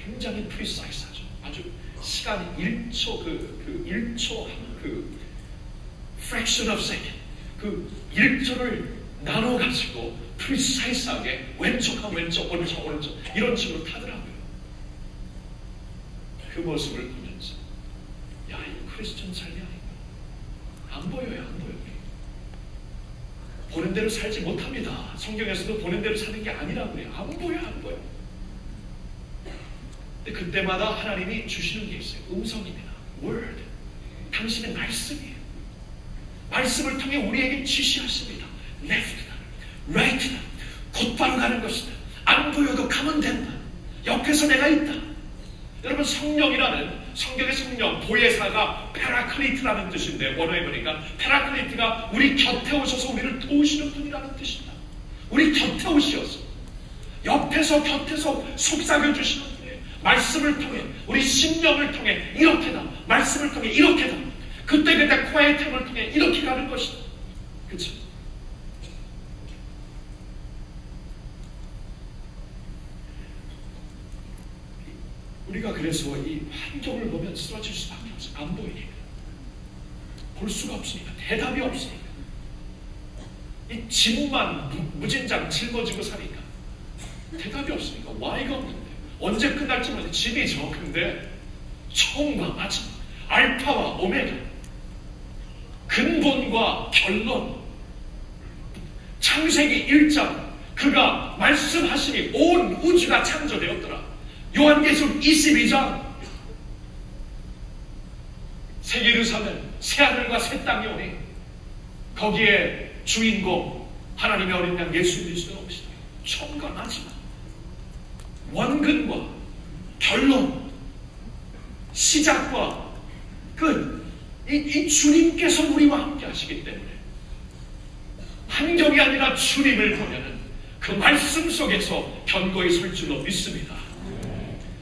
굉장히 프리사이즈하죠. 아주 시간이 1초 그 1초 그 fraction of second 그 1초를 나눠 가지고 프리사이즈하게 왼쪽하면 왼쪽, 오른쪽 이런 식으로 타더라고요. 그 모습을 보면서 야, 이거 크리스천 삶이 아닌가? 안 보여요, 안 보여요. 보는 대로 살지 못합니다. 성경에서도 보는 대로 사는 게 아니라고요. 안 보여, 안 보여. 근데 그때마다 하나님이 주시는 게 있어요. 음성입니다. word. 당신의 말씀이에요. 말씀을 통해 우리에게 지시하십니다. left다, right다. 곧바로 가는 것이다. 안 보여도 가면 된다. 옆에서 내가 있다. 여러분, 성령이라는 성경의 성령, 보혜사가 페라클리트라는 뜻인데 원어에 보니까 페라클리트가 우리 곁에 오셔서 우리를 도우시는 분이라는 뜻입니다. 우리 곁에 오셔서 옆에서 곁에서 속삭여 주시는 분이에요. 말씀을 통해 우리 심령을 통해 이렇게다. 말씀을 통해 이렇게다. 그때 콰이템을 통해 이렇게 가는 것이다. 그렇죠? 우리가 그래서 이 환경을 보면 쓰러질 수밖에 없어요. 안 보이니까. 볼 수가 없으니까. 대답이 없으니까. 이 짐만 무진장 짊어지고 사니까. 대답이 없으니까. Y가 없는데. 언제 끝날지 모르지. 짐이 저 큰데 처음과 마지막. 알파와 오메가. 근본과 결론. 창세기 1장. 그가 말씀하시니 온 우주가 창조되었더라. 요한계시록 22장 새 예루살렘, 새 하늘과 새 땅이 오니 거기에 주인공 하나님의 어린 양 예수 그리스도가 오시다. 처음과 마지막 원근과 결론 시작과 끝 이 주님께서 우리와 함께 하시기 때문에 환경이 아니라 주님을 보면은 그 말씀 속에서 견고히 설 줄로 믿습니다.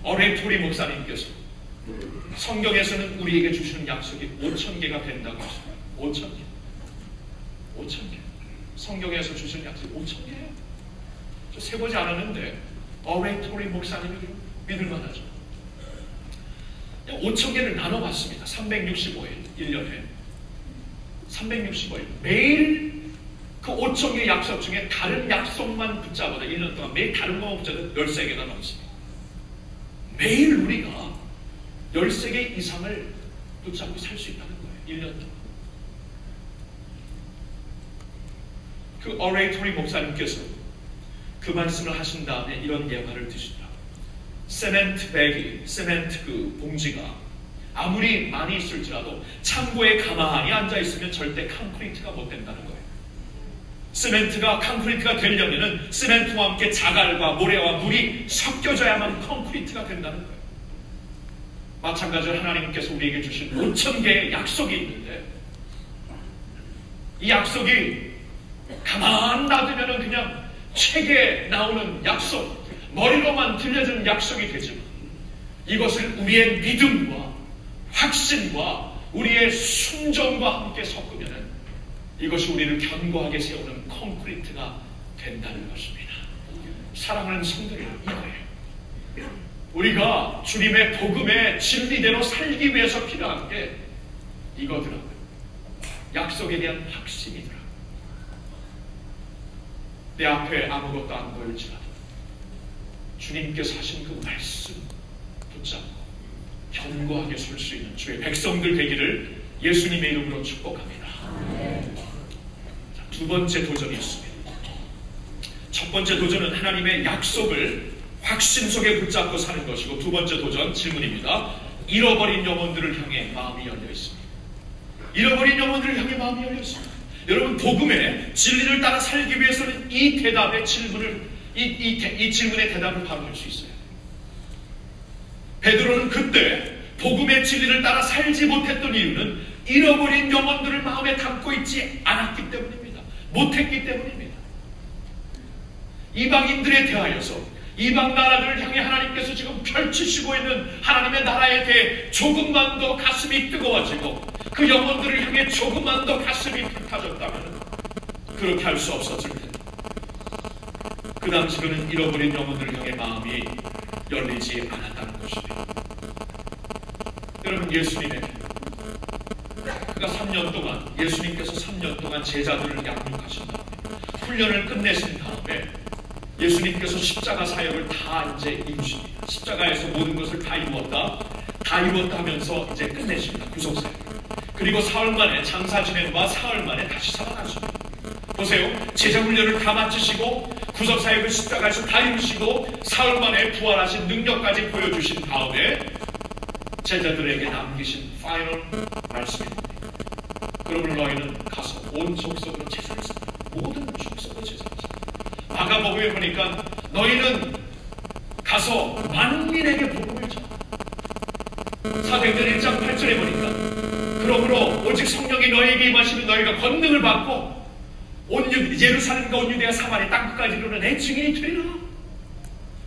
어레토리 목사님께서 성경에서는 우리에게 주시는 약속이 5,000개가 된다고 하십니다. 5,000개. 5,000개. 성경에서 주시는 약속이 5,000개예요. 저 세보지 않았는데 어레토리 목사님이 믿을만 하죠. 5,000개를 나눠봤습니다. 365일 1년에 365일 매일 그 5,000개 약속 중에 다른 약속만 붙잡아도 1년 동안 매일 다른 것만 붙잡아도 13개가 넘습니다. 매일 우리가 13개 이상을 붙잡고 살 수 있다는 거예요. 1년 동안. 그 어레이토리 목사님께서 그 말씀을 하신 다음에 이런 예화를 드시더라고요. 세멘트 그 봉지가 아무리 많이 있을지라도 창고에 가만히 앉아있으면 절대 콘크리트가 못 된다는 거예요. 시멘트가 콘크리트가 되려면은 시멘트와 함께 자갈과 모래와 물이 섞여져야만 콘크리트가 된다는 거예요. 마찬가지로 하나님께서 우리에게 주신 5,000개의 약속이 있는데 이 약속이 가만 놔두면은 그냥 책에 나오는 약속, 머리로만 들려주는 약속이 되지만 이것을 우리의 믿음과 확신과 우리의 순종과 함께 섞으면 이것이 우리를 견고하게 세우는 콘크리트가 된다는 것입니다. 사랑하는 성도들, 이거예요. 우리가 주님의 복음의 진리대로 살기 위해서 필요한 게 이거더라고요. 약속에 대한 확신이더라고요. 내 앞에 아무것도 안 보일지라도 주님께서 하신 그 말씀 붙잡고 견고하게 설 수 있는 주의 백성들 되기를 예수님의 이름으로 축복합니다. 자, 두 번째 도전이 있습니다. 첫 번째 도전은 하나님의 약속을 확신 속에 붙잡고 사는 것이고, 두 번째 도전 질문입니다. 잃어버린 영혼들을 향해 마음이 열려 있습니다. 잃어버린 영혼들을 향해 마음이 열려 있습니다. 여러분, 복음의 진리를 따라 살기 위해서는 이 대답의 질문을 이 질문의 대답을 바로 할 수 있어요. 베드로는 그때 복음의 진리를 따라 살지 못했던 이유는 잃어버린 영혼들을 마음에 담고 있지 않았기 때문입니다. 못했기 때문입니다. 이방인들에 대하여서, 이방 나라들을 향해 하나님께서 지금 펼치시고 있는 하나님의 나라에 대해 조금만 더 가슴이 뜨거워지고 그 영혼들을 향해 조금만 더 가슴이 불타졌다면 그렇게 할 수 없었을 텐데, 그 당시 그는 잃어버린 영혼들을 향해 마음이 열리지 않았다는 것입니다. 여러분, 예수님에게 그가 3년 동안, 예수님께서 3년 동안 제자들을 양육하신 다음에 훈련을 끝내신 다음에 예수님께서 십자가 사역을 다 이제 이루십니다. 십자가에서 모든 것을 다 이루었다 하면서 이제 끝내십니다. 구속사역. 그리고 사흘 만에, 장사 지낸과 사흘 만에 다시 살아나십니다. 보세요. 제자 훈련을 다 마치시고 구속사역을 십자가에서 다 이루시고 사흘 만에 부활하신 능력까지 보여주신 다음에 제자들에게 남기신 파이널 말씀입니다. 그러므로 너희는 가서 온 족속으로 제사를 씁니다. 모든 족속으로 제사를 씁니다. 마가복음에 보니까 너희는 가서 만민에게 복음을 전하. 사도행전 1장 8절에 보니까 그러므로 오직 성령이 너희에게 임하시면 너희가 권능을 받고 온 예루살렘과 온 유대와 사마리 땅끝까지 이르는 내 증인이 되리라.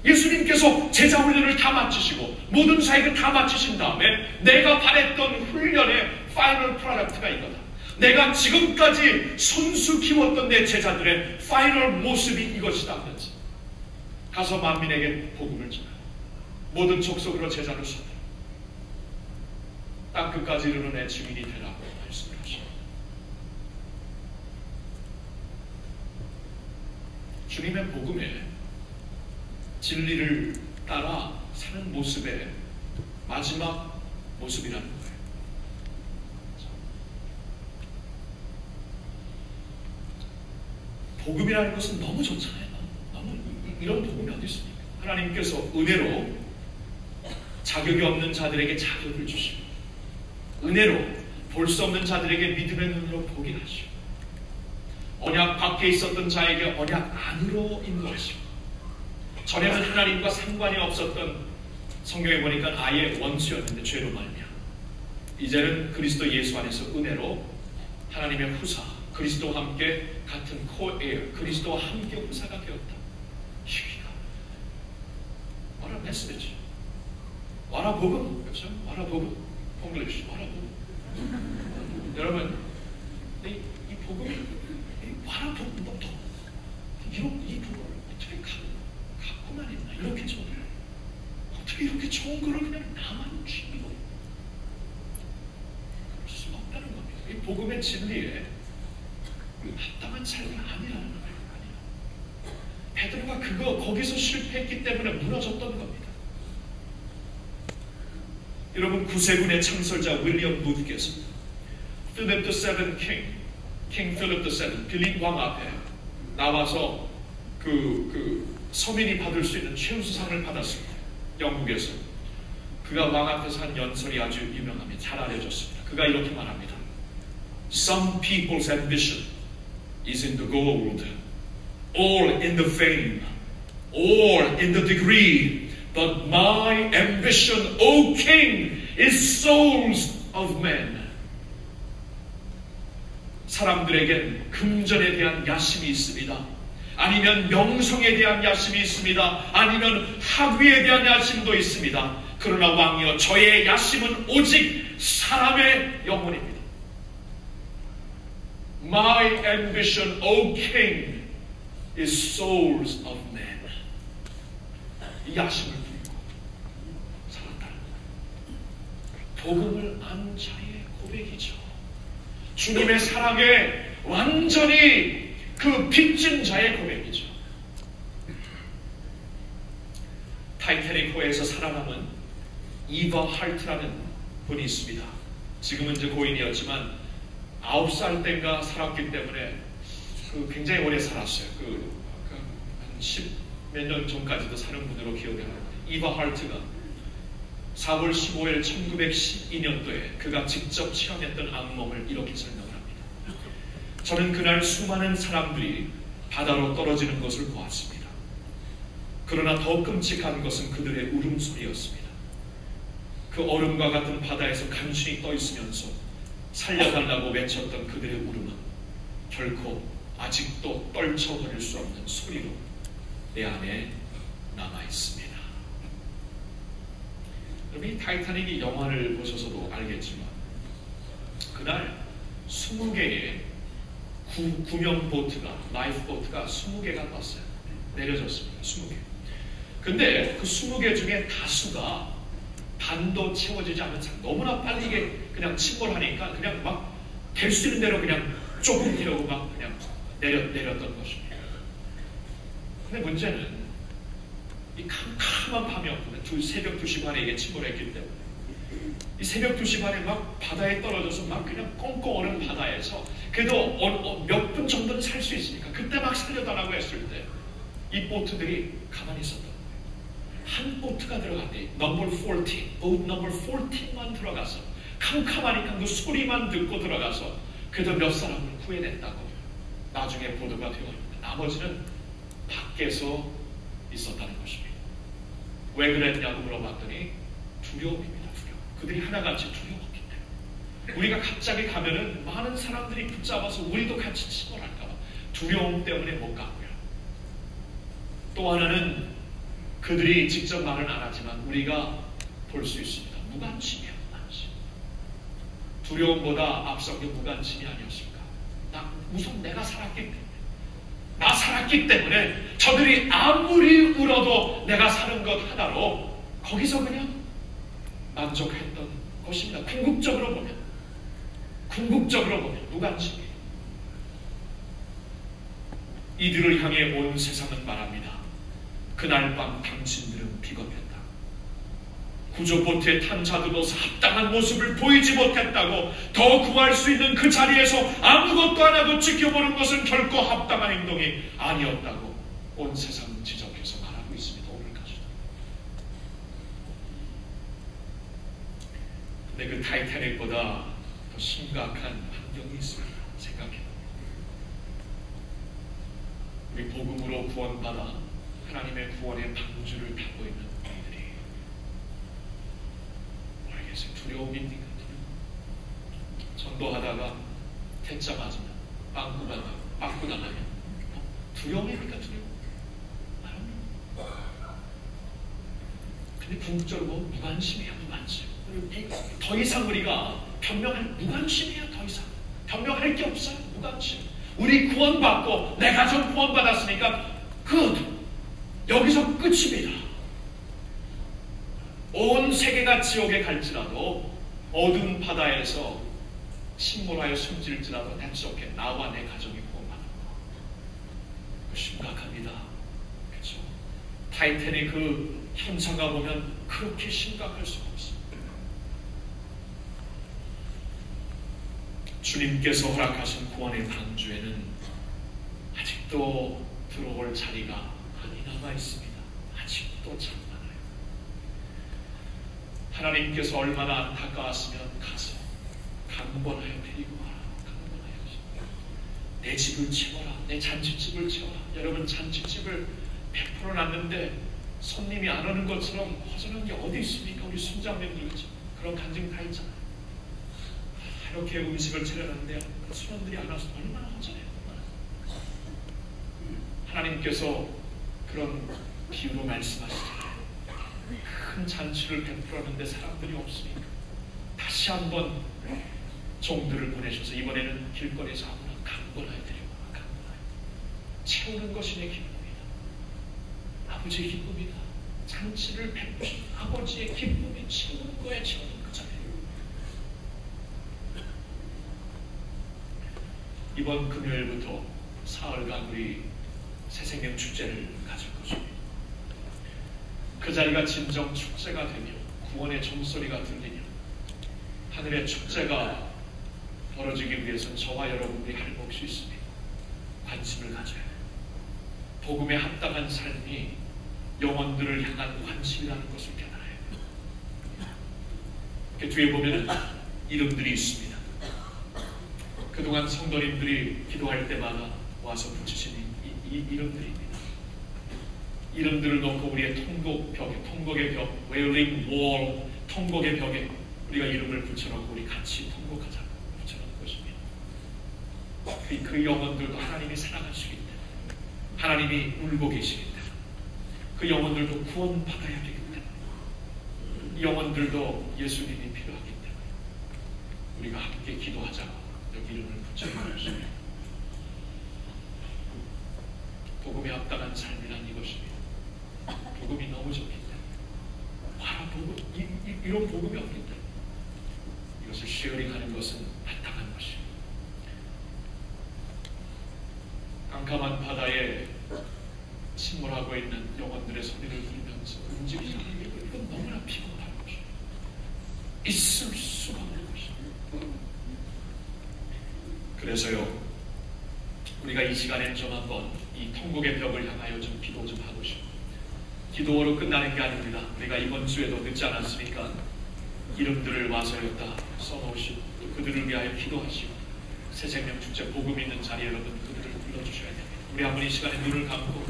예수님께서 제자 훈련을 다 마치시고 모든 사역을 다 마치신 다음에 내가 바랬던 훈련의 파이널 프로덕트가 이거다. 내가 지금까지 손수 키웠던 내 제자들의 파이널 모습이 이것이다 하면서 가서 만민에게 복음을 전하. 모든 족속으로 제자를 삼아 땅끝까지 이르는 내 증인이 되라고 말씀하십니다. 주님의 복음에 진리를 따라 사는 모습의 마지막 모습이라는 거예요. 복음이라는 것은 너무 좋잖아요. 너무 이런 복음이 어디 있습니까? 하나님께서 은혜로 자격이 없는 자들에게 자격을 주시고, 은혜로 볼 수 없는 자들에게 믿음의 눈으로 보게 하시고, 언약 밖에 있었던 자에게 언약 안으로 인도하시고, 전에는 하나님과 상관이 없었던, 성경에 보니까 아예 원수였는데 죄로 말미암아 이제는 그리스도 예수 안에서 은혜로 하나님의 후사, 그리스도와 함께 같은 코에어, 그리스도와 함께 후사가 되었다. What a message. What a 복음. 그렇죠? What a 복음. English. What a 복음. 여러분, 이 복음이 What a 복음. 이 복음을 어떻게 갖고만 있나? 이렇게 좋은 걸. 어떻게 이렇게 좋은 거를 그냥 나만 취미로 그럴 수 없다는 겁니다. 이 복음의 진리에 합당한 삶이 아니라는 거예요. 베드로가 거기서 실패했기 때문에 무너졌던 겁니다. 여러분, 구세군의 창설자 윌리엄 무드께서 필립 the seventh king 필립 the seventh, 빌립 왕 앞에 나와서 그 서민이 받을 수 있는 최우수상을 받았습니다. 영국에서. 그가 왕 앞에서 한 연설이 아주 유명합니다. 잘 알려졌습니다. 그가 이렇게 말합니다. Some people's ambition is in the gold, all in the fame, all in the degree, but my ambition, O King, is souls of men. 사람들에겐 금전에 대한 야심이 있습니다. 아니면 명성에 대한 야심이 있습니다. 아니면 학위에 대한 야심도 있습니다. 그러나 왕이여 저의 야심은 오직 사람의 영혼입니다. My ambition, O king, is souls of men. 이 야심을 품고 살았다는 복음을 안 자의 고백이죠. 주님의 사랑에 완전히 그 빚진 자의 고백이죠. 타이타닉호에서 살아남은 이버 할트라는 분이 있습니다. 지금은 이제 고인이었지만 9살 때인가 살았기 때문에 굉장히 오래 살았어요. 한 10몇 년 전까지도 사는 분으로 기억을 합니다. 이버 할트가 4월 15일 1912년도에 그가 직접 체험했던 악몽을 이렇게 설명을 합니다. 저는 그날 수많은 사람들이 바다로 떨어지는 것을 보았습니다. 그러나 더 끔찍한 것은 그들의 울음소리였습니다. 그 얼음과 같은 바다에서 간신히 떠 있으면서 살려달라고 외쳤던 그들의 울음은 결코 아직도 떨쳐버릴 수 없는 소리로 내 안에 남아있습니다. 여러분, 이 타이타닉이 영화를 보셔서도 알겠지만 그날 20개의 구명 보트가, 라이프 보트가 20개가 떴어요. 내려졌습니다. 20개. 근데 그 20개 중에 다수가 반도 채워지지 않는 상 너무나 빨리 이게 그냥 침몰하니까 그냥 막 될 수 있는 대로 그냥 조금 태우고 막 그냥 내렸던 것입니다. 근데 문제는 이 캄캄한 밤이었거든요. 새벽 2시 반에 이게 침몰했기 때문에 이 새벽 2시 반에 막 바다에 떨어져서 막 그냥 꽁꽁 얼은 바다에서 그래도 몇 분 정도는 살 수 있으니까 그때 막 살려달라고 했을 때 이 보트들이 가만히 있었던 거예요. 한 보트가 들어갔대. 넘버 14, 보트 넘버 14만 들어가서 캄캄하니까 그 소리만 듣고 들어가서 그래도 몇 사람을 구해냈다고 나중에 보도가 되었습니다. 나머지는 밖에서 있었다는 것입니다. 왜 그랬냐고 물어봤더니 두려움입니다. 두려움. 그들이 하나같이 두려웠기 때문에. 우리가 갑자기 가면은 많은 사람들이 붙잡아서 우리도 같이 침몰할까봐 두려움 때문에 못 가고요. 또 하나는 그들이 직접 말은 안 하지만 우리가 볼 수 있습니다. 무관심이야, 무관심. 두려움보다 앞선 게 무관심이 아니었을까? 우선 내가 살았기 때문에. 나 살았기 때문에 저들이 아무리 울어도 내가 사는 것 하나로 거기서 그냥 만족했던 것입니다. 궁극적으로 보면 무관심이에요. 이들을 향해 온 세상은 말합니다. 그날 밤 당신들은 비겁했다. 구조보트에 탄 자들로서 합당한 모습을 보이지 못했다고 더 구할 수 있는 그 자리에서 아무것도 안 하고 지켜보는 것은 결코 합당한 행동이 아니었다고 온 세상은 지적해서 말하고 있습니다. 오늘까지도. 근데 그 타이타닉보다 더 심각한 환경이 있습니다. 생각해봅니다. 우리 복음으로 구원받아 하나님의 구원의 방주를 타고 있는 우리들이 모르겠어요. 두려움입니까? 전도하다가 대짜 맞으면 빵꾸 나가면 두려움입니까? 두려움? 근데 궁극적으로 무관심이야. 무관심. 더 이상 우리가 변명할 무관심이야. 더 이상 변명할 게 없어요. 무관심. 우리 구원받고 내 가족 구원받았으니까 여기서 끝입니다. 온 세계가 지옥에 갈지라도 어두운 바다에서 침몰하여 숨질지라도 that's okay. 나와 내 가족이 구원받는 거. 심각합니다. 그렇죠? 타이타닉 그 현상가 보면 그렇게 심각할 수가 없습니다. 주님께서 허락하신 구원의 방주에는 아직도 들어올 자리가 많이 남아있습니다. 아직도 참 많아요. 하나님께서 얼마나 안타까웠으면 가서 강권하여 데리고 와라. 강권하여서 내 집을 채워라. 내 잔치집을 채워라. 여러분 잔치집을 100% 놨는데 손님이 안 오는 것처럼 허전한 게 어디 있습니까? 우리 순장님들 그런 간증 다 있잖아요. 이렇게 음식을 차려놨는데 손님들이 안 와서 얼마나 허전해요. 하나님께서 그런 비유로 말씀하시잖아요. 큰 잔치를 베풀었는데 사람들이 없으니까 다시 한번 종들을 보내셔서 이번에는 길거리에서 아무나 강권하여 드리고 강권하여 채우는 것이 내 기쁨이다. 아버지의 기쁨이다. 잔치를 베푸신 아버지의 기쁨이 채우는 거에 채우는 거잖아요. 이번 금요일부터 사흘간 우리 새생명 축제를 가질 것입니다. 그 자리가 진정 축제가 되며 구원의 종소리가 들리며 하늘의 축제가 벌어지기 위해서는 저와 여러분들이 할 몫이 있습니다. 관심을 가져야 해요. 복음에 합당한 삶이 영혼들을 향한 관심이라는 것을 깨달아야 해요. 그 뒤에 보면 이름들이 있습니다. 그동안 성도님들이 기도할 때마다 와서 붙이신 이 이름들입니다. 이름들을 놓고 우리의 통곡의 벽, 웨일링 월, 통곡의 벽에 우리가 이름을 붙여놓고 우리 같이 통곡하자 붙여놓은 것입니다. 그 영혼들도 하나님이 사랑하시기 때문에, 하나님이 울고 계시기 때문에, 그 영혼들도 구원받아야 되기 때문에, 이 영혼들도 예수님이 필요하기 때문에 우리가 함께 기도하자고 여기 이름을 붙여놓은 것입니다. 복음에 합당한 삶이란 이것입니다. 복음이 너무 좋기 때문에, 복음, 이런 복음이 없기 때문에 이것을 쉐어링하는 것은 마땅한 것입니다. 깜깜한 바다에 침몰하고 있는 영혼들의 소리를 들으면서 움직이지 않는 이건 너무나 피곤한 것입니다. 있을 수가 없는 것입니다. 그래서요, 우리가 이 시간에 좀 한번 이 통곡의 벽을 향하여 좀 기도 좀 하고 싶어요. 기도로 끝나는 게 아닙니다. 우리가 이번 주에도 늦지 않았으니까 이름들을 와서 여기다 써놓으시고 또 그들을 위하여 기도하시고 새생명 축제 복음 있는 자리에 여러분 그들을 불러주셔야 됩니다. 우리 한번 이 시간에 눈을 감고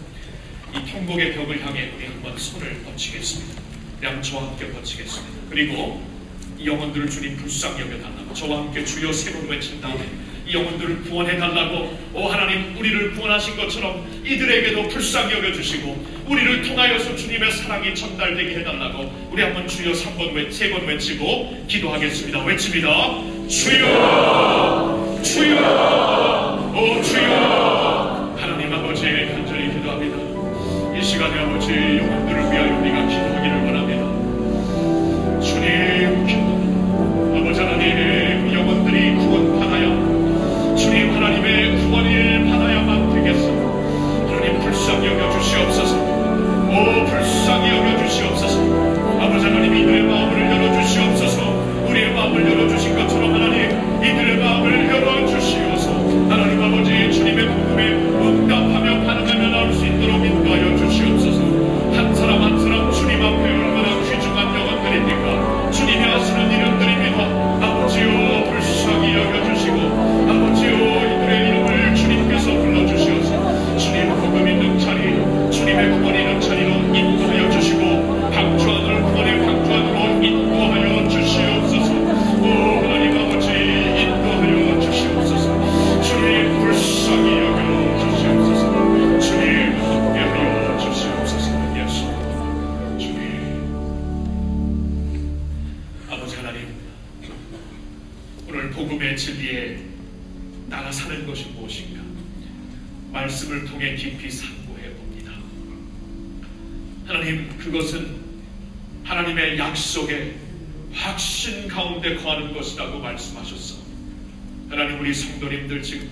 이 통곡의 벽을 향해 우리 한번 손을 뻗치겠습니다. 우리 한번 저와 함께 뻗치겠습니다. 그리고 이 영혼들을 주님 불쌍히 여겨달라고 저와 함께 주여 세 번 외친 다음에 이 영혼들을 구원해달라고, 오 하나님, 우리를 구원하신 것처럼 이들에게도 불쌍히 여겨주시고 우리를 통하여서 주님의 사랑이 전달되게 해달라고 우리 한번 주여 세 번 외치고 기도하겠습니다. 외칩니다. 주여, 주여, 오 주여. 하나님 아버지 간절히 기도합니다. 이 시간에 아버지 영혼들을 위하여 우리가 기도하기를 원합니다. 주님 기도합니다. 아버지 하나님, 영혼들이 구원받아야, 주님 하나님의 구원을 받아야만 되겠어. 하나님 불쌍히 여겨주시옵소서. 오 불쌍히 여겨주시옵소서. 아버지 하나님, 이들의 마음을 열어주시옵소서. 우리의 마음을 열어주신 것처럼 하나님 이들의 마음을 열어주시옵소서. 하나님 아버지, 주님의 복음에 응답하며 반응하며 나올 수 있도록 인도하여 주시옵소서. 한 사람 한 사람 주님 앞에 얼마나 귀중한 영혼들입니까? 주님이 하시는 이름들입니다. 아버지요 불쌍히 여겨주시고, 아버지요 이들의 이름을 주님께서 불러주시옵소서. 주님 복음 있는 자리, 주님의 구원 있는 자리로 인도하여 주시고 방주안을 구원의 방주안으로 인도하여 주시옵소서. 오 하나님 아버지, 인도하여 주시옵소서. 주님 불쌍히 여겨주시옵소서. 주님 함께하여 주시옵소서. 예수 주님. 아버지 하나님, 오늘 복음의 진리에 나가 사는 것이 무엇인가 말씀을 통해 깊이 상고해 봅니다. 하나님, 그것은 하나님의 약속의 확신 가운데 거하는 것이라고 말씀하셨어. 하나님, 우리 성도님들 지금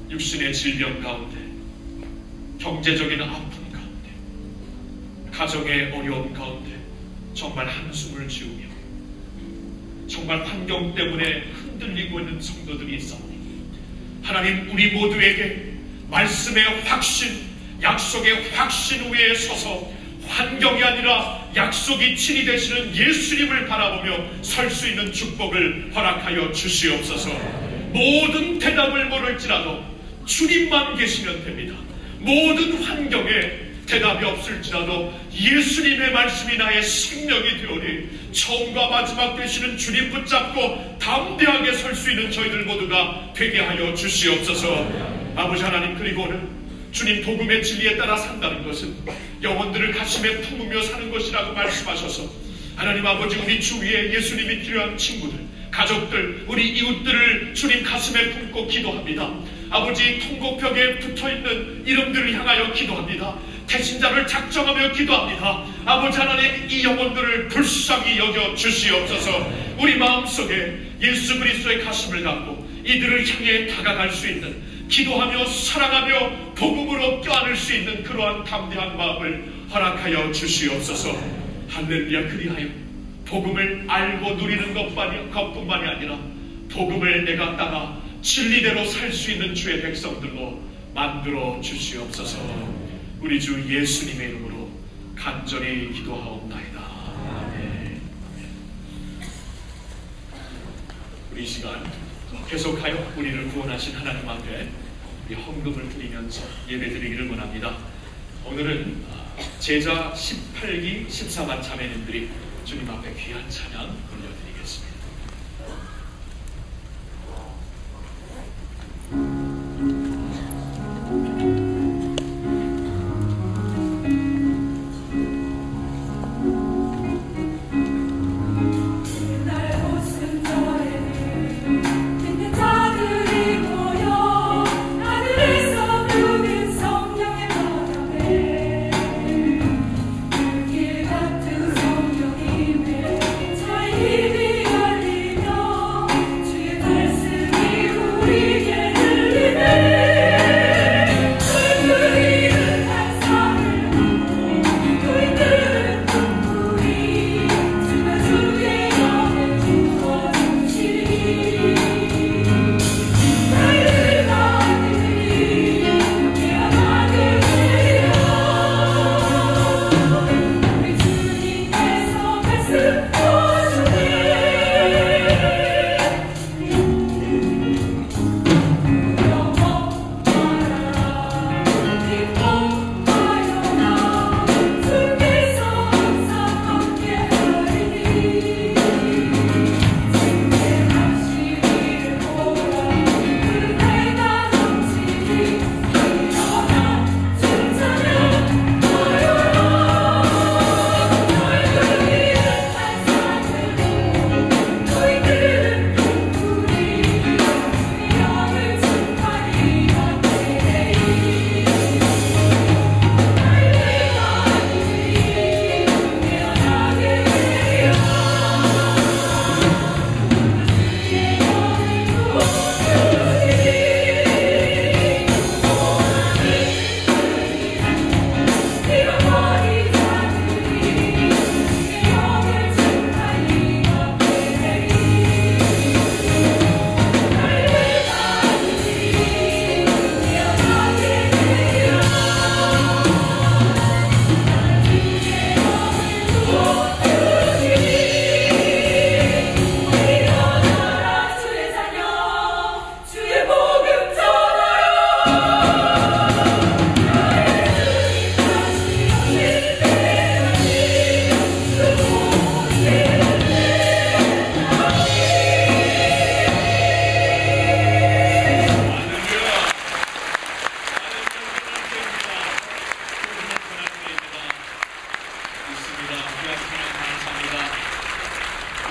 육신의 질병 가운데, 경제적인 아픔 가운데, 가정의 어려움 가운데 정말 한숨을 지으며 정말 환경 때문에 흔들리고 있는 성도들이 있사오니 하나님, 우리 모두에게 말씀의 확신, 약속의 확신 위에 서서 환경이 아니라 약속이 진이 되시는 예수님을 바라보며 설 수 있는 축복을 허락하여 주시옵소서. 모든 대답을 모를지라도 주님만 계시면 됩니다. 모든 환경에 대답이 없을지라도 예수님의 말씀이 나의 생명이 되오니 처음과 마지막 되시는 주님 붙잡고 담대하게 설 수 있는 저희들 모두가 되게 하여 주시옵소서. 아버지 하나님, 그리고는 주님 복음의 진리에 따라 산다는 것은 영혼들을 가슴에 품으며 사는 것이라고 말씀하셔서 하나님 아버지 우리 주위에 예수님이 필요한 친구들, 가족들, 우리 이웃들을 주님 가슴에 품고 기도합니다. 아버지 통곡벽에 붙어있는 이름들을 향하여 기도합니다. 태신자를 작정하며 기도합니다. 아버지 하나님 이 영혼들을 불쌍히 여겨 주시옵소서. 우리 마음속에 예수 그리스도의 가슴을 갖고 이들을 향해 다가갈 수 있는, 기도하며 사랑하며 복음으로 껴안을 수 있는 그러한 담대한 마음을 허락하여 주시옵소서. 할렐루야. 그리하여 복음을 알고 누리는 것뿐만이 아니라 복음을 내가 따라 진리대로 살 수 있는 주의 백성들로 만들어 주시옵소서. 우리 주 예수님의 이름으로 간절히 기도하옵나이다. 아멘. 우리 이 시간 계속하여 우리를 구원하신 하나님 앞에 우리 헌금을 드리면서 예배드리기를 원합니다. 오늘은 제자 18기 14만 자매님들이 주님 앞에 귀한 찬양 올려드리겠습니다.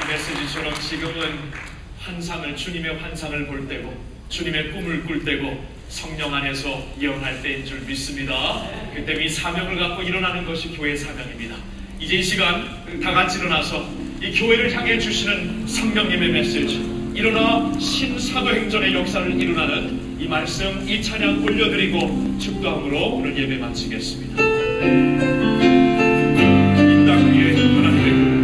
메시지처럼 지금은 환상을, 주님의 환상을 볼 때고 주님의 꿈을 꿀 때고 성령 안에서 예언할 때인 줄 믿습니다. 그때 이 사명을 갖고 일어나는 것이 교회의 사명입니다. 이제 이 시간 다 같이 일어나서 이 교회를 향해 주시는 성령님의 메시지, 일어나 신사도행전의 역사를 일어나는 이 말씀, 이 찬양 올려드리고 축도함으로 오늘 예배 마치겠습니다. 이 땅 위에 하나님의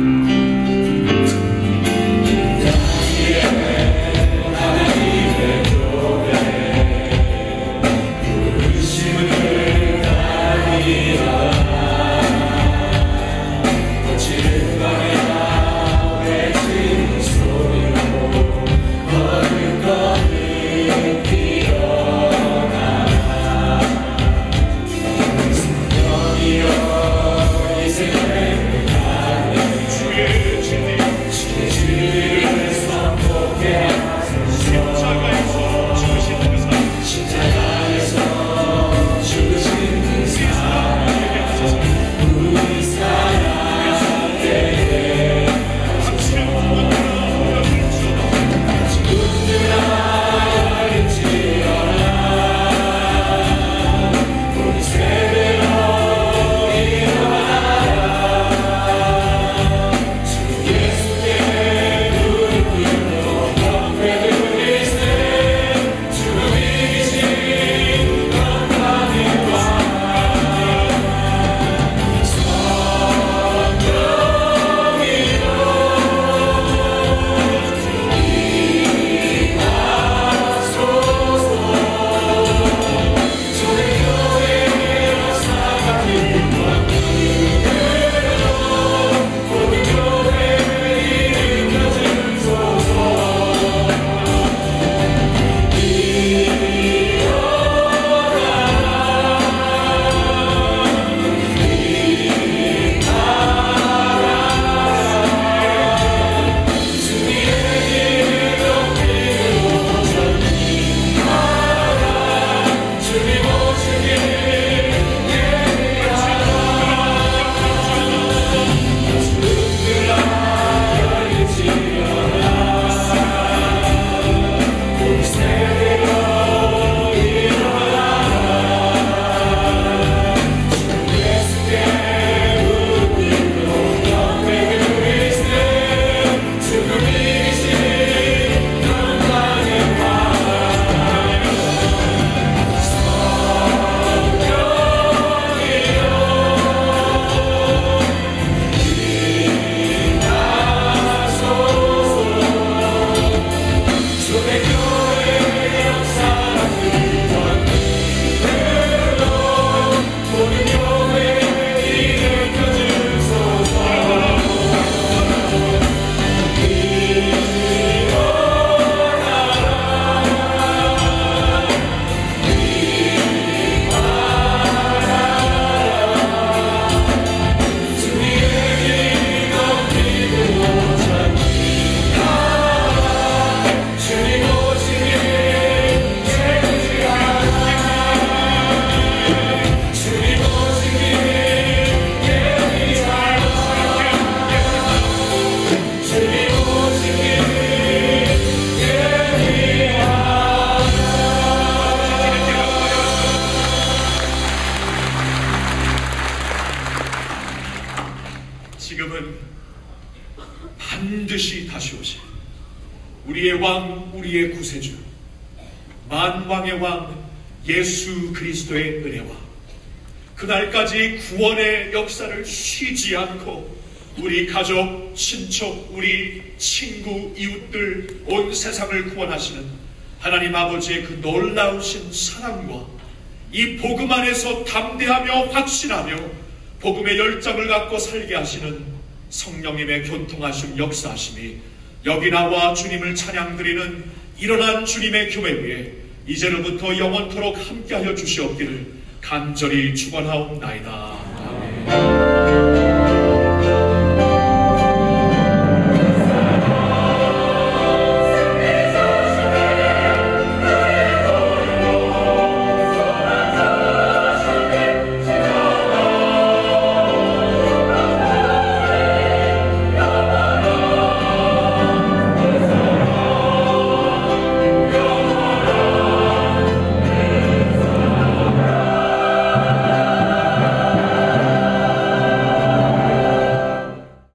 Your 주님은 반드시 다시 오실 우리의 왕, 우리의 구세주, 만왕의 왕 예수 그리스도의 은혜와 그날까지 구원의 역사를 쉬지 않고 우리 가족, 친척, 우리 친구, 이웃들, 온 세상을 구원하시는 하나님 아버지의 그 놀라우신 사랑과 이 복음 안에서 담대하며 확신하며 복음의 열정을 갖고 살게 하시는 성령님의 교통하심, 역사하심이 여기 나와 주님을 찬양드리는 일어난 주님의 교회 위에 이제로부터 영원토록 함께하여 주시옵기를 간절히 축원하옵나이다.